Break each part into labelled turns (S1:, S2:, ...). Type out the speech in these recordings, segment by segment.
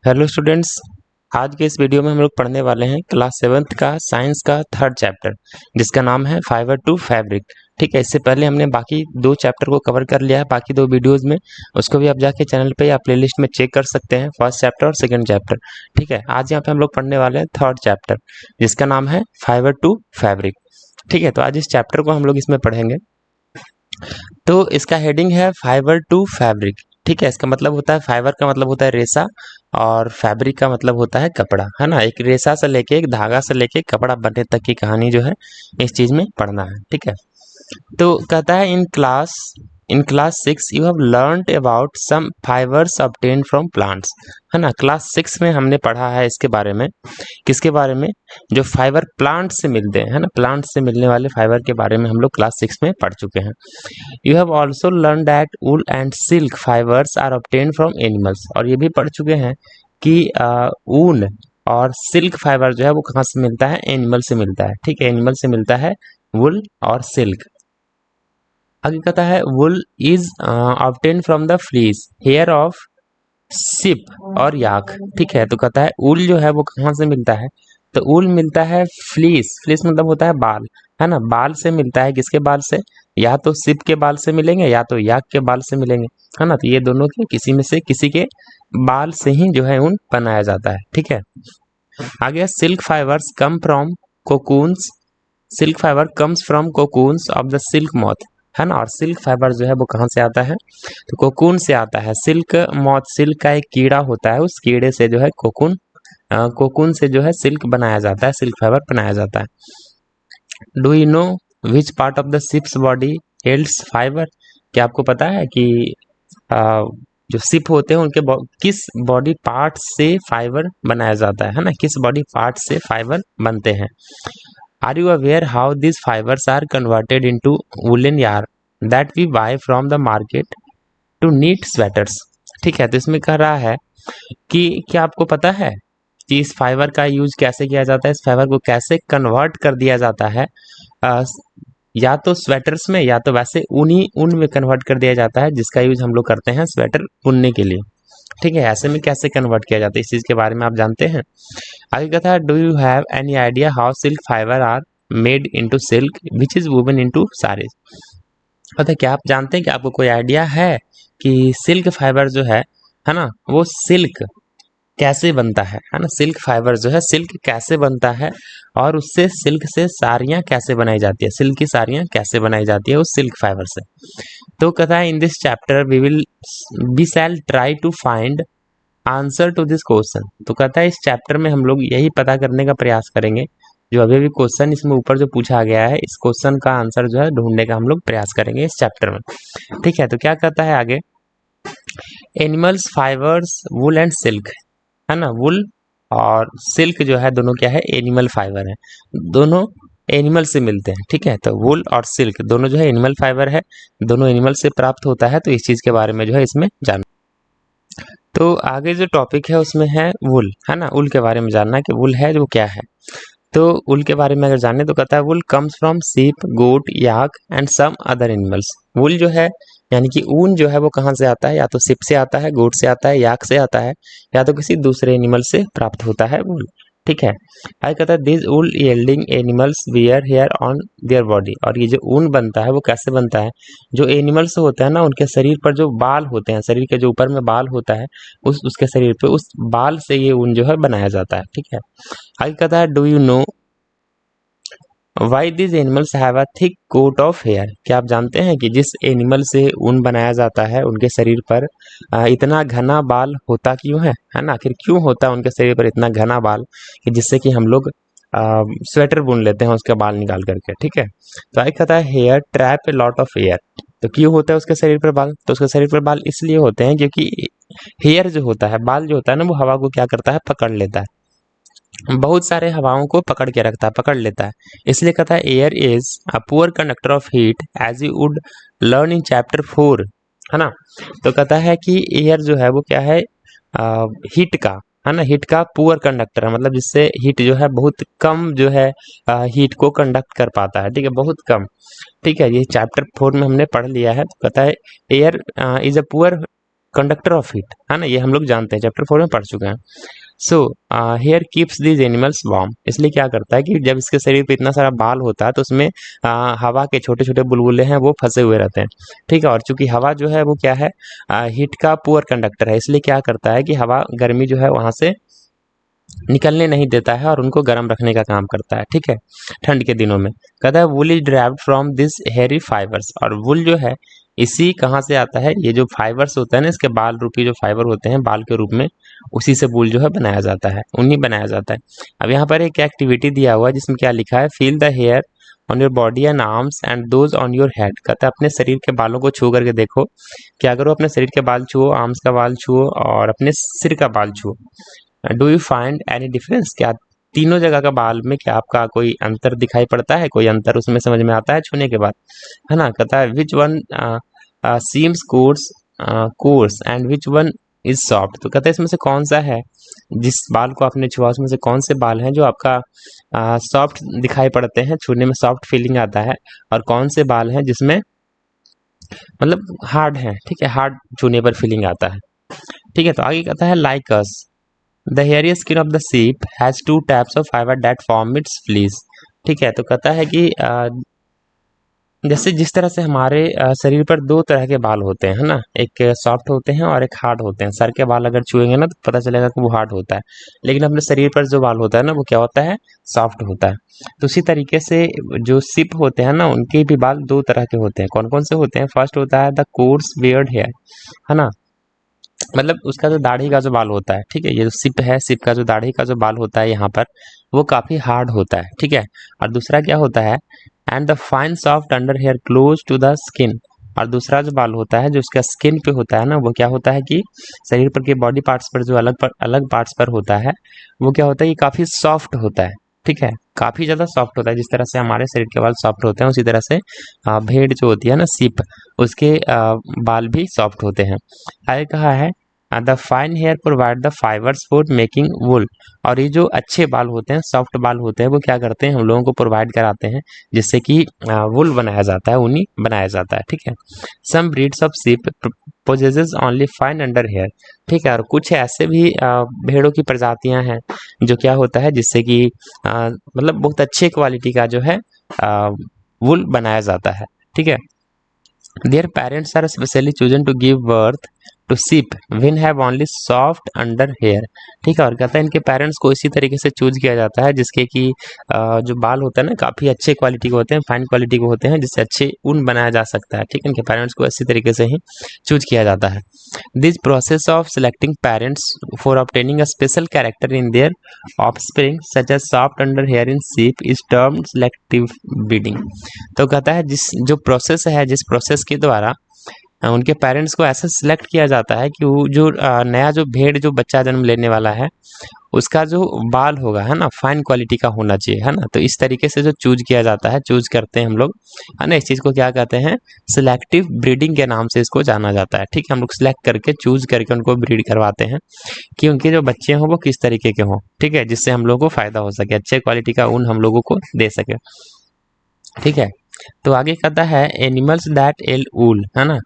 S1: Hello students. आज के इस वीडियो में हम लोग पढ़ने वाले हैं क्लास 7th का साइंस का थर्ड चैप्टर, जिसका नाम है फाइबर टू फैब्रिक। ठीक है, इससे पहले हमने बाकी 2 चैप्टर को कवर कर लिया है बाकी 2 वीडियोस में। उसको भी आप जाके चैनल पे या प्लेलिस्ट में चेक कर सकते हैं, फर्स्ट चैप्टर और सेकंड चैप्टर। ठीक है, आज यहाँ पे हम लोग पढ़ने वाले हैं थर्ड चैप्टर, जिसका नाम है फाइबर टू फैब्रिक। ठीक है, तो आज इस चैप्टर को हम लोग इसमें पढ़ेंगे। तो इसका हेडिंग है फाइबर टू फैब्रिक। ठीक है, इसका मतलब होता है, फाइबर का मतलब होता है रेशा और फैब्रिक का मतलब होता है कपड़ा, है ना। एक रेशा से लेके, एक धागा से लेके कपड़ा बनने तक की कहानी जो है इस चीज में पढ़ना है। ठीक है, तो कहता है in class 6 you have learned about some fibres obtained from plants. है ना, क्लास 6 में हमने पढ़ा है इसके बारे में। किसके बारे में? जो फाइबर प्लांट से मिलते हैं, है ना, प्लांट से मिलने वाले फाइबर के बारे में हम लोग क्लास 6 में पढ़ चुके हैं। You have also learn that wool and silk fibres are obtained from animals. और ये भी पढ़ चुके हैं कि ऊन और सिल्क फाइबर जो है वो कहाँ से मिलता है? एनिमल से मिलता है। ठीक है, एनिमल से मिलता है वुल और सिल्क। आगे कहता है wool is obtain from the fleece hair of sheep और याक। ठीक है, तो कहता है ऊल जो है वो कहाँ से मिलता है? तो ऊल मिलता है फ्लीस। फ्लीस मतलब होता है बाल, है ना। बाल से मिलता है, किसके बाल से? या तो सिप के बाल से मिलेंगे या तो याक के बाल से मिलेंगे, है ना। तो ये दोनों के किसी में से किसी के बाल से ही जो है ऊन बनाया जाता है। ठीक है, आगे silk fibres come from cocoons. Silk fibre comes from cocoons of the silk moth, है ना। और सिल्क फाइबर जो है वो कहाँ से आता है? तो कोकून से आता है। सिल्क मॉथ, सिल्क का एक कीड़ा होता है, उस कीड़े से जो है कोकून से जो है सिल्क बनाया जाता है, सिल्क फाइबर बनाया जाता है। Do you know which part of the ship's body holds fibre? क्या आपको पता है कि जो शिप होते हैं उनके किस बॉडी पार्ट से फाइबर बनाया जाता है ना। किस बॉडी पार्ट से फाइबर बनते हैं? Are you aware how these fibers are converted into woolen yarn that we buy from the market to knit sweaters? ठीक है, तो इसमें कह रहा है कि क्या आपको पता है कि इस फाइबर का यूज कैसे किया जाता है? इस फाइबर को कैसे कन्वर्ट कर दिया जाता है? अ, या तो स्वेटर्स में या तो वैसे ऊन में कन्वर्ट कर दिया जाता है, जिसका यूज हम लोग करते हैं स्वेटर बुनने के लिए। ठीक है, ऐसे में कैसे कन्वर्ट किया जाता है इस चीज के बारे में आप जानते हैं? आगे कहता है do you have any idea how silk fibre are made into silk which is woven into saris? कहते क्या आप जानते हैं कि आपको कोई आइडिया है कि सिल्क फाइबर जो है ना, वो सिल्क कैसे बनता है ना। सिल्क फाइबर जो है सिल्क कैसे बनता है और उससे सिल्क से साड़ियाँ कैसे बनाई जाती है, सिल्क की साड़ियाँ कैसे बनाई जाती है उस सिल्क फाइबर से। तो कहता है in this chapter we shall try to find answer to this question. तो कहता है इस चैप्टर में हम लोग यही पता करने का प्रयास करेंगे, जो अभी भी क्वेश्चन इसमें ऊपर जो पूछा गया है, इस क्वेश्चन का आंसर जो है ढूंढने का हम लोग प्रयास करेंगे इस चैप्टर में। ठीक है, तो क्या कहता है आगे? Animals fibres wool and silk, है ना। वुल और सिल्क जो है दोनों क्या है? एनिमल फाइबर है, दोनों एनिमल से मिलते हैं। ठीक है, तो वुल और सिल्क दोनों जो है एनिमल फाइबर है, दोनों एनिमल से प्राप्त होता है। तो इस चीज के बारे में जो है इसमें जान। तो आगे जो टॉपिक है उसमें है वुल, है ना। वुल के बारे में जानना कि वुल है जो क्या है। तो वुल के बारे में अगर जाने तो कहता है wool comes from sheep, goat, yak and some other animals. Wool जो है यानी कि ऊन जो है वो कहाँ से आता है? या तो शिप से आता है, गोट से आता है, याक से आता है, या तो किसी दूसरे एनिमल से प्राप्त होता है वुल। ठीक है, आगे कहता है this wool yielding animals wear hair on their body. और ये जो ऊन बनता है वो कैसे बनता है? जो एनिमल्स होते हैं ना, उनके शरीर पर जो बाल होते हैं, शरीर के जो ऊपर में बाल होता है, उसके शरीर पे उस बाल से ये ऊन जो है बनाया जाता है। ठीक है, आगे कहता है do you know why this animals have a thick coat of hair? क्या आप जानते हैं कि जिस एनिमल से ऊन बनाया जाता है उनके शरीर पर इतना घना बाल होता क्यों है ना। आखिर क्यों होता है उनके शरीर पर इतना घना बाल कि जिससे कि हम लोग स्वेटर बुन लेते हैं उसके बाल निकाल करके। ठीक है, तो आगे कहता है hair trap a lot of air. तो क्यों होता है उसके शरीर पर बाल? तो उसके शरीर पर बाल इसलिए होते हैं क्योंकि हेयर जो होता है, बाल जो होता है ना, वो हवा को क्या करता है? पकड़ लेता है, बहुत सारे हवाओं को पकड़ के रखता है, पकड़ लेता है। इसलिए कहता है air is a poor conductor of heat as you would learn in chapter 4, है ना। तो कहता है कि एयर जो है वो क्या है? हीट का, है ना, हीट का पुअर कंडक्टर है, मतलब जिससे हीट जो है बहुत कम जो है हीट को कंडक्ट कर पाता है। ठीक है, बहुत कम। ठीक है, ये चैप्टर 4 में हमने पढ़ लिया है। तो कहता है air is a poor conductor of heat, है ना, ये हम लोग जानते हैं, चैप्टर 4 में पढ़ चुके हैं। So here keeps these animals warm, इसलिए क्या करता है कि जब इसके शरीर पे इतना सारा बाल होता है तो उसमें हवा के छोटे छोटे बुलबुले हैं वो फंसे हुए रहते हैं, ठीक है। और चूंकि हवा जो है वो क्या है, हीट का पुअर कंडक्टर है, इसलिए क्या करता है कि हवा गर्मी जो है वहां से निकलने नहीं देता है और उनको गर्म रखने का काम करता है, ठीक है, ठंड के दिनों में। कहता है wool is derived from this hairy fibres, और वुल जो है इसी कहाँ से आता है, ये जो फाइबर्स होता है ना, इसके बाल रूपी जो फाइबर होते हैं बाल के रूप में, उसी से वुल जो है बनाया जाता है, उन्हीं बनाया जाता है। अब यहाँ पर एक एक्टिविटी दिया हुआ है जिसमें क्या लिखा है, feel the hair on your body and arms and those on your head. कहता है अपने शरीर के बालों को छू करके देखो, क्या करो, अपने शरीर के बाल छुओ, आर्म्स का बाल छुओ और अपने सिर का बाल छुओ। Do you find any difference, क्या तीनों जगह का बाल में क्या आपका कोई अंतर दिखाई पड़ता है, कोई अंतर उसमें समझ में आता है छूने के बाद, है ना। कहता है which one seems course course and which one is soft, तो कहता है इसमें से कौन सा है, जिस बाल को आपने छुआ उसमें से कौन से बाल हैं जो आपका सॉफ्ट दिखाई पड़ते हैं, छूने में सॉफ्ट फीलिंग आता है, और कौन से बाल हैं जिसमें मतलब हार्ड है, ठीक है, हार्ड छूने पर फीलिंग आता है, ठीक है। तो आगे कहता है like us the hairy skin of the sheep has two types of fibre that form its fleece, ठीक है। तो कहता है कि जैसे जिस तरह से हमारे शरीर पर दो तरह के बाल होते हैं, है ना, एक सॉफ्ट होते हैं और एक हार्ड होते हैं। सर के बाल अगर छुएंगे ना तो पता चलेगा कि वो हार्ड होता है, लेकिन अपने शरीर पर जो बाल होता है ना वो क्या होता है, सॉफ्ट होता है। तो उसी तरीके से जो सिप होते हैं ना उनके भी बाल दो तरह के होते हैं। कौन कौन से होते हैं, फर्स्ट होता है द कोर्स बियर्ड हेयर, है ना, मतलब उसका जो दाढ़ी का जो बाल होता है, ठीक है, ये जो सिप है, सिप का जो दाढ़ी का जो बाल होता है यहाँ पर वो काफी हार्ड होता है, ठीक है। और दूसरा क्या होता है, and the fine soft under hair close to the skin, और दूसरा जो बाल होता है जो उसका स्किन पे होता है ना वो क्या होता है कि शरीर पर के बॉडी पार्ट्स पर जो अलग पार्ट्स पर होता है वो क्या होता है कि काफी सॉफ्ट होता है, ठीक है, काफी ज्यादा सॉफ्ट होता है। जिस तरह से हमारे शरीर के बाल सॉफ्ट होते हैं उसी तरह से भेड़ जो होती है ना सिप, उसके बाल भी सॉफ्ट होते हैं। आगे कहा है the fine hair provide the fibres for making wool, और ये जो अच्छे बाल होते हैं, सॉफ्ट बाल होते हैं, वो क्या करते हैं, हम लोगों को प्रोवाइड कराते हैं जिससे कि वुल बनाया जाता है, ऊनी बनाया जाता है, ठीक है। Some breeds of sheep possesses only fine under hair, ठीक है। और कुछ ऐसे भी भेड़ों की प्रजातियां हैं जो क्या होता है जिससे कि मतलब बहुत अच्छे क्वालिटी का जो है वुल बनाया जाता है, ठीक है। Their parents are specially chosen to give birth to sheep when have only soft under hair, ठीक है। और कहता है इनके पेरेंट्स को इसी तरीके से चूज किया जाता है जिसके कि जो बाल होता है ना काफी अच्छे क्वालिटी के होते हैं, फाइन क्वालिटी के होते हैं, जिससे अच्छे ऊन बनाया जा सकता है, ठीक है। इनके पेरेंट्स को इसी तरीके से ही चूज किया जाता है। This process of selecting parents for obtaining a special character in their offspring such as soft under hair in sheep is termed selective breeding. तो कहता है जिस जो प्रोसेस है, जिस प्रोसेस के द्वारा उनके पेरेंट्स को ऐसा सिलेक्ट किया जाता है कि वो जो नया जो भेड़ जो बच्चा जन्म लेने वाला है उसका जो बाल होगा, है ना, फाइन क्वालिटी का होना चाहिए, है ना। तो इस तरीके से जो चूज किया जाता है, चूज करते हैं हम लोग, है ना, इस चीज को क्या कहते हैं, सिलेक्टिव ब्रीडिंग के नाम से इसको जाना जाता है, ठीक है। हम लोग सिलेक्ट करके चूज करके उनको ब्रीड करवाते हैं कि उनके जो बच्चे हों वो किस तरीके के हों, ठीक है, जिससे हम लोगों को फायदा हो सके, अच्छे क्वालिटी का ऊन हम लोगों को दे सके, ठीक है। तो आगे कहता है एनिमल्स दैट एल ऊल, है ना।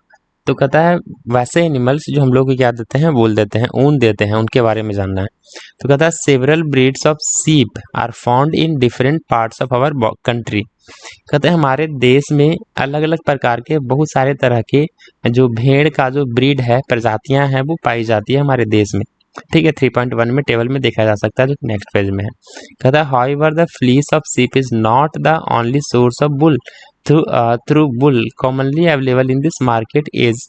S1: तो कहता है वैसे एनिमल्स जो हम लोग को क्या देते हैं, बोल देते हैं, ऊन देते हैं, उनके बारे में जानना है। तो कहता है several breeds of sheep are found in different parts of our country. कहते हैं हमारे देश में अलग अलग प्रकार के बहुत सारे तरह के जो भेड़ का जो ब्रीड है, प्रजातियां हैं, वो पाई जाती है हमारे देश में, ठीक है। 3.1 में टेबल में देखा जा सकता है जो नेक्स्ट पेज में है। कहता है however the fleece of sheep is not the only source of bull through bull commonly available in this market is.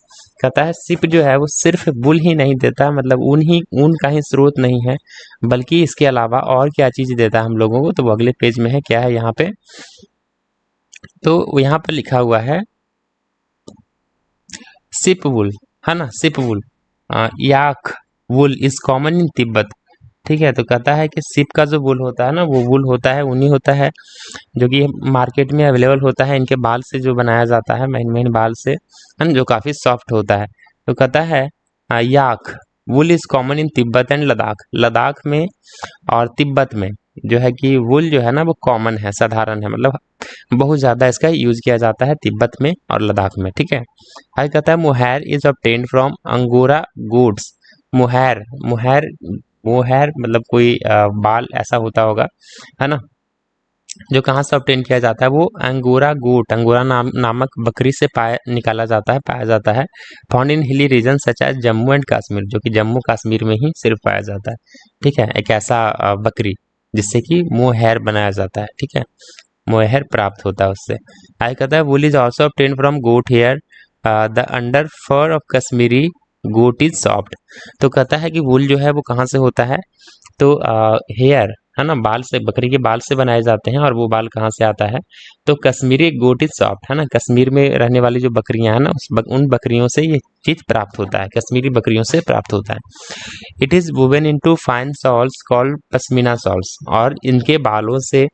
S1: कहता है सिप जो है वो सिर्फ बुल ही नहीं देता, मतलब ऊन का ही स्रोत नहीं है, बल्कि इसके अलावा और क्या चीज देता है हम लोगों को, तो वो अगले पेज में है, क्या है यहाँ पे, तो यहाँ पर लिखा हुआ है सिप वुल, है ना, sheep wool yak wool is common in Tibet, ठीक है। तो कहता है कि सिप का जो वुल होता है ना वो वुल होता है, ऊनी होता है, जो कि मार्केट में अवेलेबल होता है, इनके बाल से जो बनाया जाता है, मेन बाल से, है ना, जो काफी सॉफ्ट होता है। तो कहता है yak wool is common in Tibet and Ladakh, Ladakh में और तिब्बत में जो है कि वुल जो है ना वो कॉमन है, साधारण है, मतलब बहुत ज़्यादा इसका यूज किया जाता है तिब्बत में और लद्दाख में। ठीक है, आगे कहता है mohair is obtained from angora goats. Mohair mohair mohair मतलब कोई बाल ऐसा होता होगा, है ना, जो कहाँ से ऑब्टेन किया जाता है, वो अंगोरा गोट, अंगोरा नामक बकरी से निकाला जाता है, पाया जाता है। Found in hilly region such as Jammu and Kashmir, जो कि जम्मू कश्मीर में ही सिर्फ पाया जाता है। ठीक है, एक ऐसा बकरी जिससे कि मोहैर बनाया जाता है। ठीक है, मोहैर प्राप्त होता है उससे। आगे कहता है wool is also obtain from goat hair, the under fur of Kashmiri goat is soft. तो कहता है कि वुल जो है वो कहाँ से होता है, तो हेयर है ना, बाल से, बकरी के बाल से बनाए जाते हैं। और वो बाल कहाँ से आता है, तो कश्मीरी गोट इज सॉफ्ट, है ना, कश्मीर में रहने वाली जो बकरियां हैं ना, उन बकरियों से ये चीज प्राप्त होता है, कश्मीरी बकरियों से प्राप्त होता है। It is woven into fine souls called pashmina souls, और इनके बालों से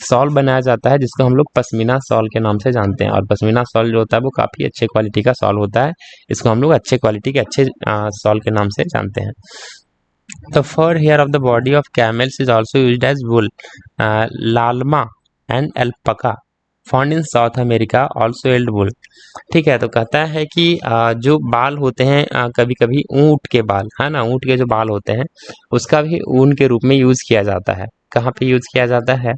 S1: सॉल बनाया जाता है जिसको हम लोग पश्मीना सॉल के नाम से जानते हैं। और पश्मीना सॉल जो होता है वो काफी अच्छे क्वालिटी का सॉल होता है, इसको हम लोग अच्छे क्वालिटी के अच्छे सॉल के नाम से जानते हैं। The fur hair of the body of camels is also used as wool. Llama and alpaca found in South America also yield wool. ठीक है, तो कहता है कि जो बाल होते हैं कभी कभी ऊंट के बाल, है ना, ऊंट के जो बाल होते हैं उसका भी ऊन के रूप में यूज किया जाता है। कहाँ पे यूज किया जाता है,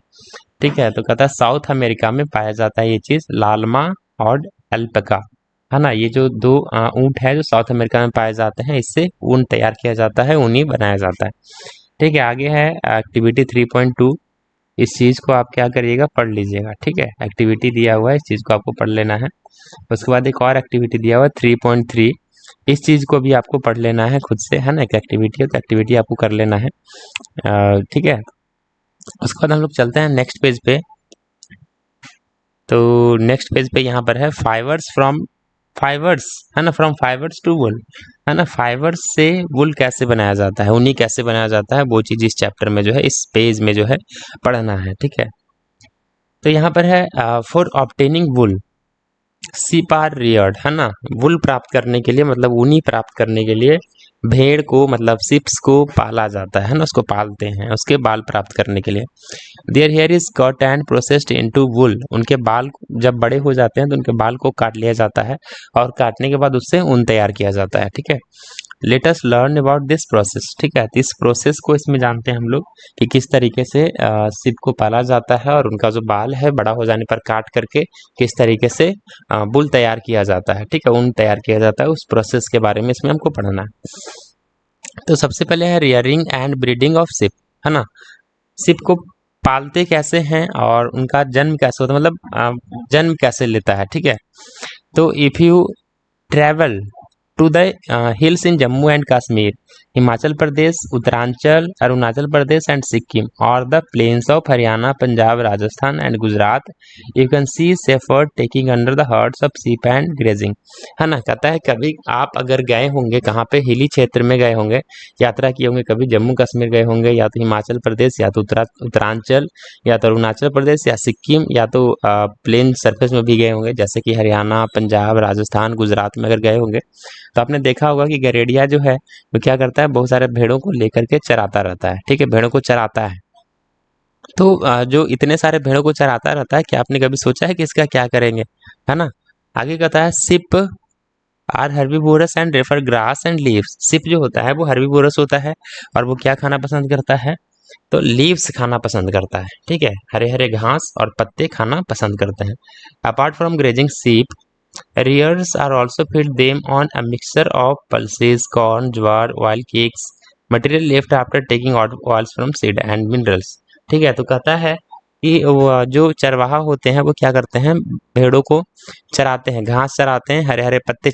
S1: ठीक है, तो कहता है साउथ अमेरिका में पाया जाता है ये चीज, लालमा और अल्पका, है ना, ये जो दो ऊंट है जो साउथ अमेरिका में पाए जाते हैं, इससे ऊन तैयार किया जाता है, ऊनी बनाया जाता है। ठीक है, आगे है एक्टिविटी 3.2। इस चीज को आप क्या करिएगा, पढ़ लीजिएगा। ठीक है, एक्टिविटी दिया हुआ है, इस चीज को आपको पढ़ लेना है। उसके बाद एक और एक्टिविटी दिया हुआ है 3.3, इस चीज को भी आपको पढ़ लेना है खुद से, है ना, एक एक्टिविटी है तो एक्टिविटी आपको कर लेना है। ठीक है, उसके बाद हम लोग चलते हैं नेक्स्ट पेज पे। तो नेक्स्ट पेज पे यहाँ पर है फाइबर्स, है ना, फ्रॉम फाइबर्स टू वुल, है ना, फाइबर्स से वुल कैसे बनाया जाता है, ऊनी कैसे बनाया जाता है, वो चीज इस चैप्टर में जो है, इस पेज में जो है पढ़ना है। ठीक है, तो यहाँ पर है फॉर ऑब्टेनिंग वुल सीप आर रियर्ड, है ना, वुल प्राप्त करने के लिए, मतलब ऊनी प्राप्त करने के लिए भेड़ को, मतलब सिप्स को पाला जाता है ना, उसको पालते हैं उसके बाल प्राप्त करने के लिए। Their hair is cut and processed into wool, उनके बाल जब बड़े हो जाते हैं तो उनके बाल को काट लिया जाता है और काटने के बाद उससे ऊन तैयार किया जाता है। ठीक है, let us learn about this process. ठीक है, इस प्रोसेस को इसमें जानते हैं हम लोग कि किस तरीके से सिप को पाला जाता है और उनका जो बाल है बड़ा हो जाने पर काट करके किस तरीके से बुल तैयार किया जाता है। ठीक है, ऊन तैयार किया जाता है, उस प्रोसेस के बारे में इसमें हमको पढ़ना है। तो सबसे पहले है rearing and breeding of sheep, है ना, सिप को पालते कैसे हैं और उनका जन्म कैसे होता है, मतलब जन्म कैसे लेता है। ठीक है, तो if you travel to the hills in Jammu and Kashmir, Himachal Pradesh, Uttaranchal, Arunachal Pradesh and Sikkim, और the plains of Haryana, Punjab, Rajasthan and Gujarat, you can see shepherd taking under the herds of sheep and grazing, है ना। कहता है कभी आप अगर गए होंगे कहाँ पे, हिली क्षेत्र में गए होंगे, यात्रा किए होंगे, कभी जम्मू कश्मीर गए होंगे, या तो हिमाचल प्रदेश, या तो उत्तरांचल, या तो अरुणाचल प्रदेश, या सिक्किम, या तो प्लेन सरफेस में भी गए होंगे जैसे कि हरियाणा, पंजाब, राजस्थान, गुजरात में अगर गए होंगे तो आपने देखा होगा कि गरेड़िया जो है वो क्या करता है, बहुत सारे भेड़ों को लेकर के चराता रहता है। ठीक है, भेड़ों को चराता है। तो जो इतने सारे भेड़ों को चराता रहता है, क्या आपने कभी सोचा है कि इसका क्या करेंगे, है ना। आगे कहता है sheep are herbivorous and prefer grass and leaves. Sheep जो होता है वो हर्बीवोरस होता है और वो क्या खाना पसंद करता है, तो लीव्स खाना पसंद करता है। ठीक है, हरे हरे घास और पत्ते खाना पसंद करते हैं। अपार्ट फ्रॉम ग्रेजिंग सीप, rears are also feed them on a mixture of pulses, corn, jowar, oil cakes, material left after taking out oils from seed and minerals। ठीक है, तो कहता है कि वो जो चरवाहा होते हैं वो क्या करते हैं, भेड़ों को चराते हैं, घास चराते हैं, हरे हरे पत्ते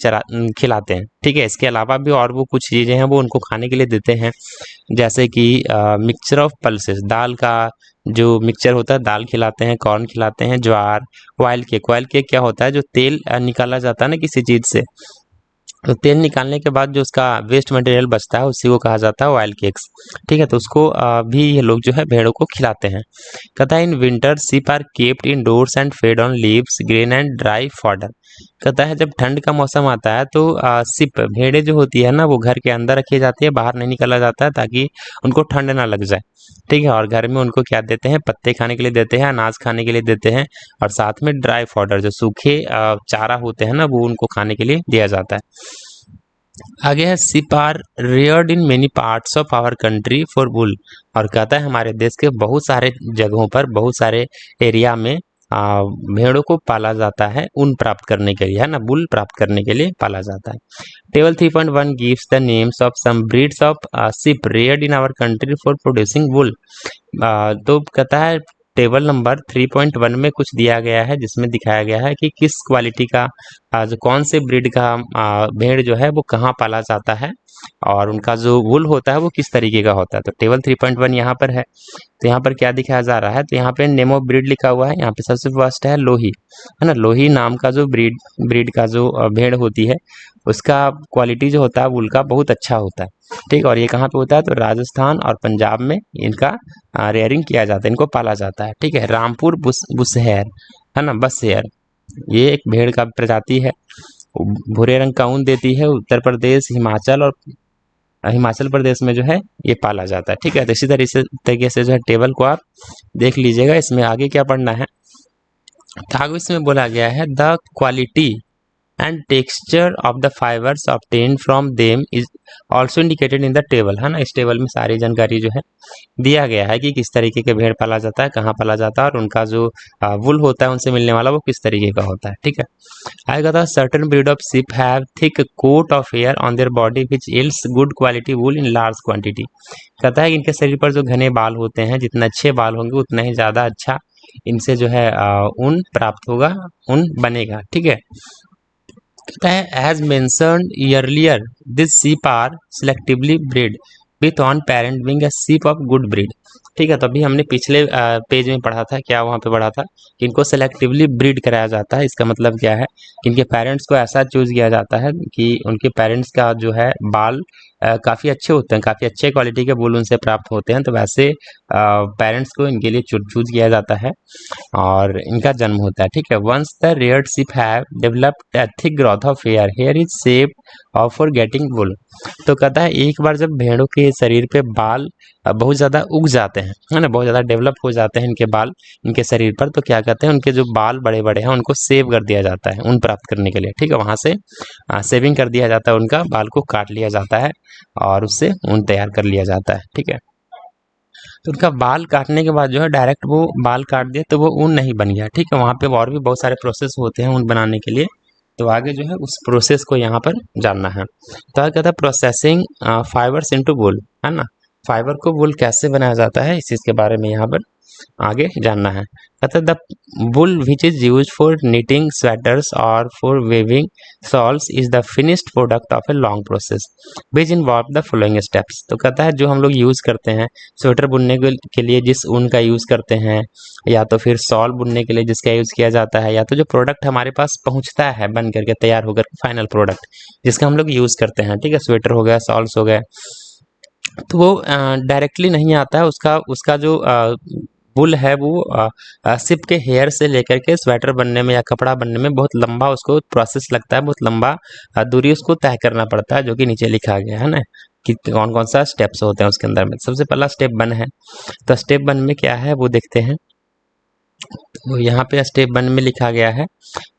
S1: खिलाते हैं। ठीक है, इसके अलावा भी और वो कुछ चीज़ें हैं वो उनको खाने के लिए देते हैं, जैसे कि मिक्सचर ऑफ पल्सेस, दाल का जो मिक्सचर होता है, दाल खिलाते हैं, कॉर्न खिलाते हैं, ज्वार, ऑयल केक क्या होता है, जो तेल निकाला जाता है ना किसी चीज़ से, तो तेल निकालने के बाद जो उसका वेस्ट मटेरियल बचता है उसी को कहा जाता है ऑयल केक्स। ठीक है, तो उसको भी ये लोग जो है भेड़ों को खिलाते हैं। कहता है in winter sheep are kept indoors and fed on leaves, grain and dry fodder. कहता है जब ठंड का मौसम आता है तो सिप भेड़ें जो होती है ना वो घर के अंदर रखी जाती है, बाहर नहीं निकाला जाता है ताकि उनको ठंड ना लग जाए। ठीक है, और घर में उनको क्या देते हैं, पत्ते खाने के लिए देते हैं, अनाज खाने के लिए देते हैं, और साथ में ड्राई फॉडर जो सूखे चारा होते हैं ना वो उनको खाने के लिए दिया जाता है। आगे है sheep are reared in many parts of our country for wool, और कहता है हमारे देश के बहुत सारे जगहों पर, बहुत सारे एरिया में भेड़ों को पाला जाता है ऊन प्राप्त करने के लिए, है ना, वुल प्राप्त करने के लिए पाला जाता है। Table 3.1 gives the names of some breeds of sheep reared in our country for producing wool. तो कहता है टेबल नंबर 3.1 में कुछ दिया गया है जिसमें दिखाया गया है कि किस क्वालिटी का जो कौन से ब्रीड का भेड़ जो है वो कहाँ पाला जाता है और उनका जो वुल होता है वो किस तरीके का होता है। तो टेबल 3.1 यहाँ पर है। तो यहाँ पर क्या दिखाया जा रहा है, तो यहाँ पे नेम ऑफ ब्रीड लिखा हुआ है। यहाँ पे सबसे फर्स्ट है लोही, है ना, लोही नाम का जो ब्रीड का जो भेड़ होती है उसका क्वालिटी जो होता है वुल का बहुत अच्छा होता है। ठीक, और ये कहाँ पे होता है, तो राजस्थान और पंजाब में इनका रेयरिंग किया जाता है, इनको पाला जाता है। ठीक है, रामपुर बुशहर, है ना, बसहेयर, ये एक भेड़ का प्रजाति है, भूरे रंग का ऊन देती है। उत्तर प्रदेश, हिमाचल और हिमाचल प्रदेश में जो है ये पाला जाता है। ठीक है, तो इसी तरीके से जो है टेबल को आप देख लीजिएगा। इसमें आगे क्या पढ़ना है, तो आगे इसमें बोला गया है the quality and texture of the fibres obtain from them is also indicated in the table, है ना। इस टेबल में सारी जानकारी जो है दिया गया है कि किस तरीके के भेड़ पाला जाता है, कहाँ पाला जाता है और उनका जो वुल होता है उनसे मिलने वाला वो किस तरीके का होता है। ठीक है, आएगा था certain breed of sheep have thick coat of hair on their body which yields good quality wool in large quantity. कहता है कि इनके शरीर पर जो घने बाल होते हैं, जितने अच्छे बाल होंगे उतना ही ज़्यादा अच्छा इनसे जो है ऊन प्राप्त होगा, ऊन बनेगा। ठीक है, कहता है as mentioned earlier this sheep are selectively bred with one parent being a sheep of good breed। ठीक है, तो अभी हमने पिछले पेज में पढ़ा था, क्या वहाँ पे पढ़ा था कि इनको सेलेक्टिवली ब्रीड कराया जाता है। इसका मतलब क्या है कि इनके पेरेंट्स को ऐसा चूज किया जाता है कि उनके पेरेंट्स का जो है बाल काफ़ी अच्छे होते हैं, काफ़ी अच्छे क्वालिटी के वूल उनसे प्राप्त होते हैं, तो वैसे पेरेंट्स को इनके लिए चूज किया जाता है और इनका जन्म होता है। ठीक है, once the reared sheep have developed a thick growth of hair, hair is shape off for getting wool. तो कहता है एक बार जब भेड़ों के शरीर पे बाल बहुत ज़्यादा उग जाते हैं, है ना, बहुत ज़्यादा डेवलप हो जाते हैं इनके बाल इनके शरीर पर, तो क्या कहते हैं उनके जो बाल बड़े बड़े हैं उनको सेव कर दिया जाता है ऊन प्राप्त करने के लिए। ठीक है, वहाँ से सेविंग कर दिया जाता है, उनका बाल को काट लिया जाता है और उससे ऊन तैयार कर लिया जाता है। ठीक है, तो उनका बाल काटने के बाद जो है डायरेक्ट वो बाल काट दिया तो वो ऊन नहीं बन गया। ठीक है, वहाँ पे और भी बहुत सारे प्रोसेस होते हैं ऊन बनाने के लिए, तो आगे जो है उस प्रोसेस को यहाँ पर जानना है। तो आगे कहता है प्रोसेसिंग फाइबर्स इनटू वुल, है ना, फाइबर को वुल कैसे बनाया जाता है इस चीज़ के बारे में यहाँ पर आगे जानना है। कहता है the wool which is use for knitting sweaters और for weaving shawls is the finished product of a long process which involve the following steps. तो कहता है जो हम लोग यूज़ करते हैं स्वेटर बुनने के लिए जिस ऊन का यूज़ करते हैं, या तो फिर शॉल बुनने के लिए जिसका यूज़ किया जाता है, या तो जो प्रोडक्ट हमारे पास पहुंचता है बन करके तैयार होकर फाइनल प्रोडक्ट जिसका हम लोग यूज़ करते हैं। ठीक है, स्वेटर हो गया, शॉल्स हो गए, तो वो डायरेक्टली नहीं आता है, उसका उसका जो वुल है वो सिप के हेयर से लेकर के स्वेटर बनने में या कपड़ा बनने में बहुत लंबा उसको प्रोसेस लगता है, बहुत लंबा दूरी उसको तय करना पड़ता है, जो कि नीचे लिखा गया है ना कि कौन कौन सा स्टेप्स होते हैं उसके अंदर में। सबसे पहला स्टेप 1 है, तो स्टेप 1 में क्या है वो देखते हैं। तो यहाँ पे स्टेप 1 में लिखा गया है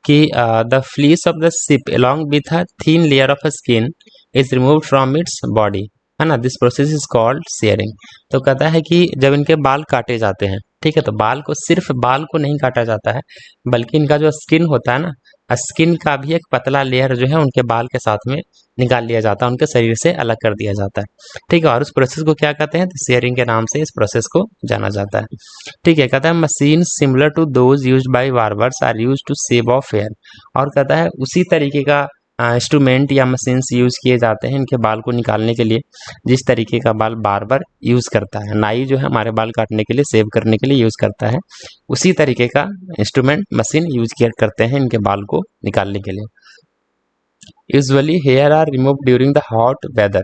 S1: कि the fleece of the ship along with a thin layer of skin is removed from its body, है ना, this process is called sharing. तो कहता है कि जब इनके बाल काटे जाते हैं, ठीक है, तो बाल को सिर्फ बाल को नहीं काटा जाता है बल्कि इनका जो स्किन होता है ना, स्किन का भी एक पतला लेयर जो है उनके बाल के साथ में निकाल लिया जाता है, उनके शरीर से अलग कर दिया जाता है। ठीक है, और उस प्रोसेस को क्या कहते हैं, तो शेयरिंग के नाम से इस प्रोसेस को जाना जाता है। ठीक है, कहता है machine similar to those used by barbers are used to shave off hair, और कहता है उसी तरीके का इंस्ट्रूमेंट या मशीन्स यूज किए जाते हैं इनके बाल को निकालने के लिए जिस तरीके का बाल बार्बर यूज करता है। नाई जो है हमारे बाल काटने के लिए, सेव करने के लिए यूज करता है, उसी तरीके का इंस्ट्रूमेंट मशीन यूज किया करते हैं इनके बाल को निकालने के लिए। Usually hair are remove during the hot weather.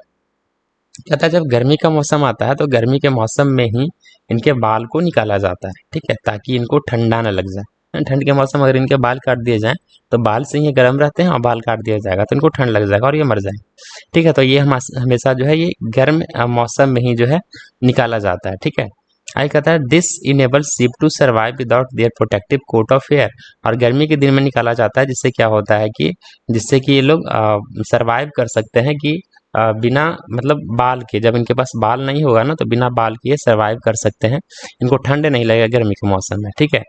S1: कहता है जब गर्मी का मौसम आता है तो गर्मी के मौसम में ही इनके बाल को निकाला जाता है, ठीक है, ताकि इनको ठंडा ना लग जाए, ठंड के मौसम अगर इनके बाल काट दिए जाएं तो बाल से ही गर्म रहते हैं और बाल काट दिया जाएगा तो इनको ठंड लग जाएगा और ये मर जाएंगे। ठीक है, तो ये हमेशा जो है ये गर्म मौसम में ही जो है निकाला जाता है। ठीक है, आगे कहता है this enable sheep to survive without their protective coat of hair. और गर्मी के दिन में निकाला जाता है जिससे क्या होता है कि जिससे कि ये लोग सर्वाइव कर सकते हैं कि बिना मतलब बाल के, जब इनके पास बाल नहीं होगा ना तो बिना बाल के ये सर्वाइव कर सकते हैं, इनको ठंड नहीं लगेगा गर्मी के मौसम में। ठीक है,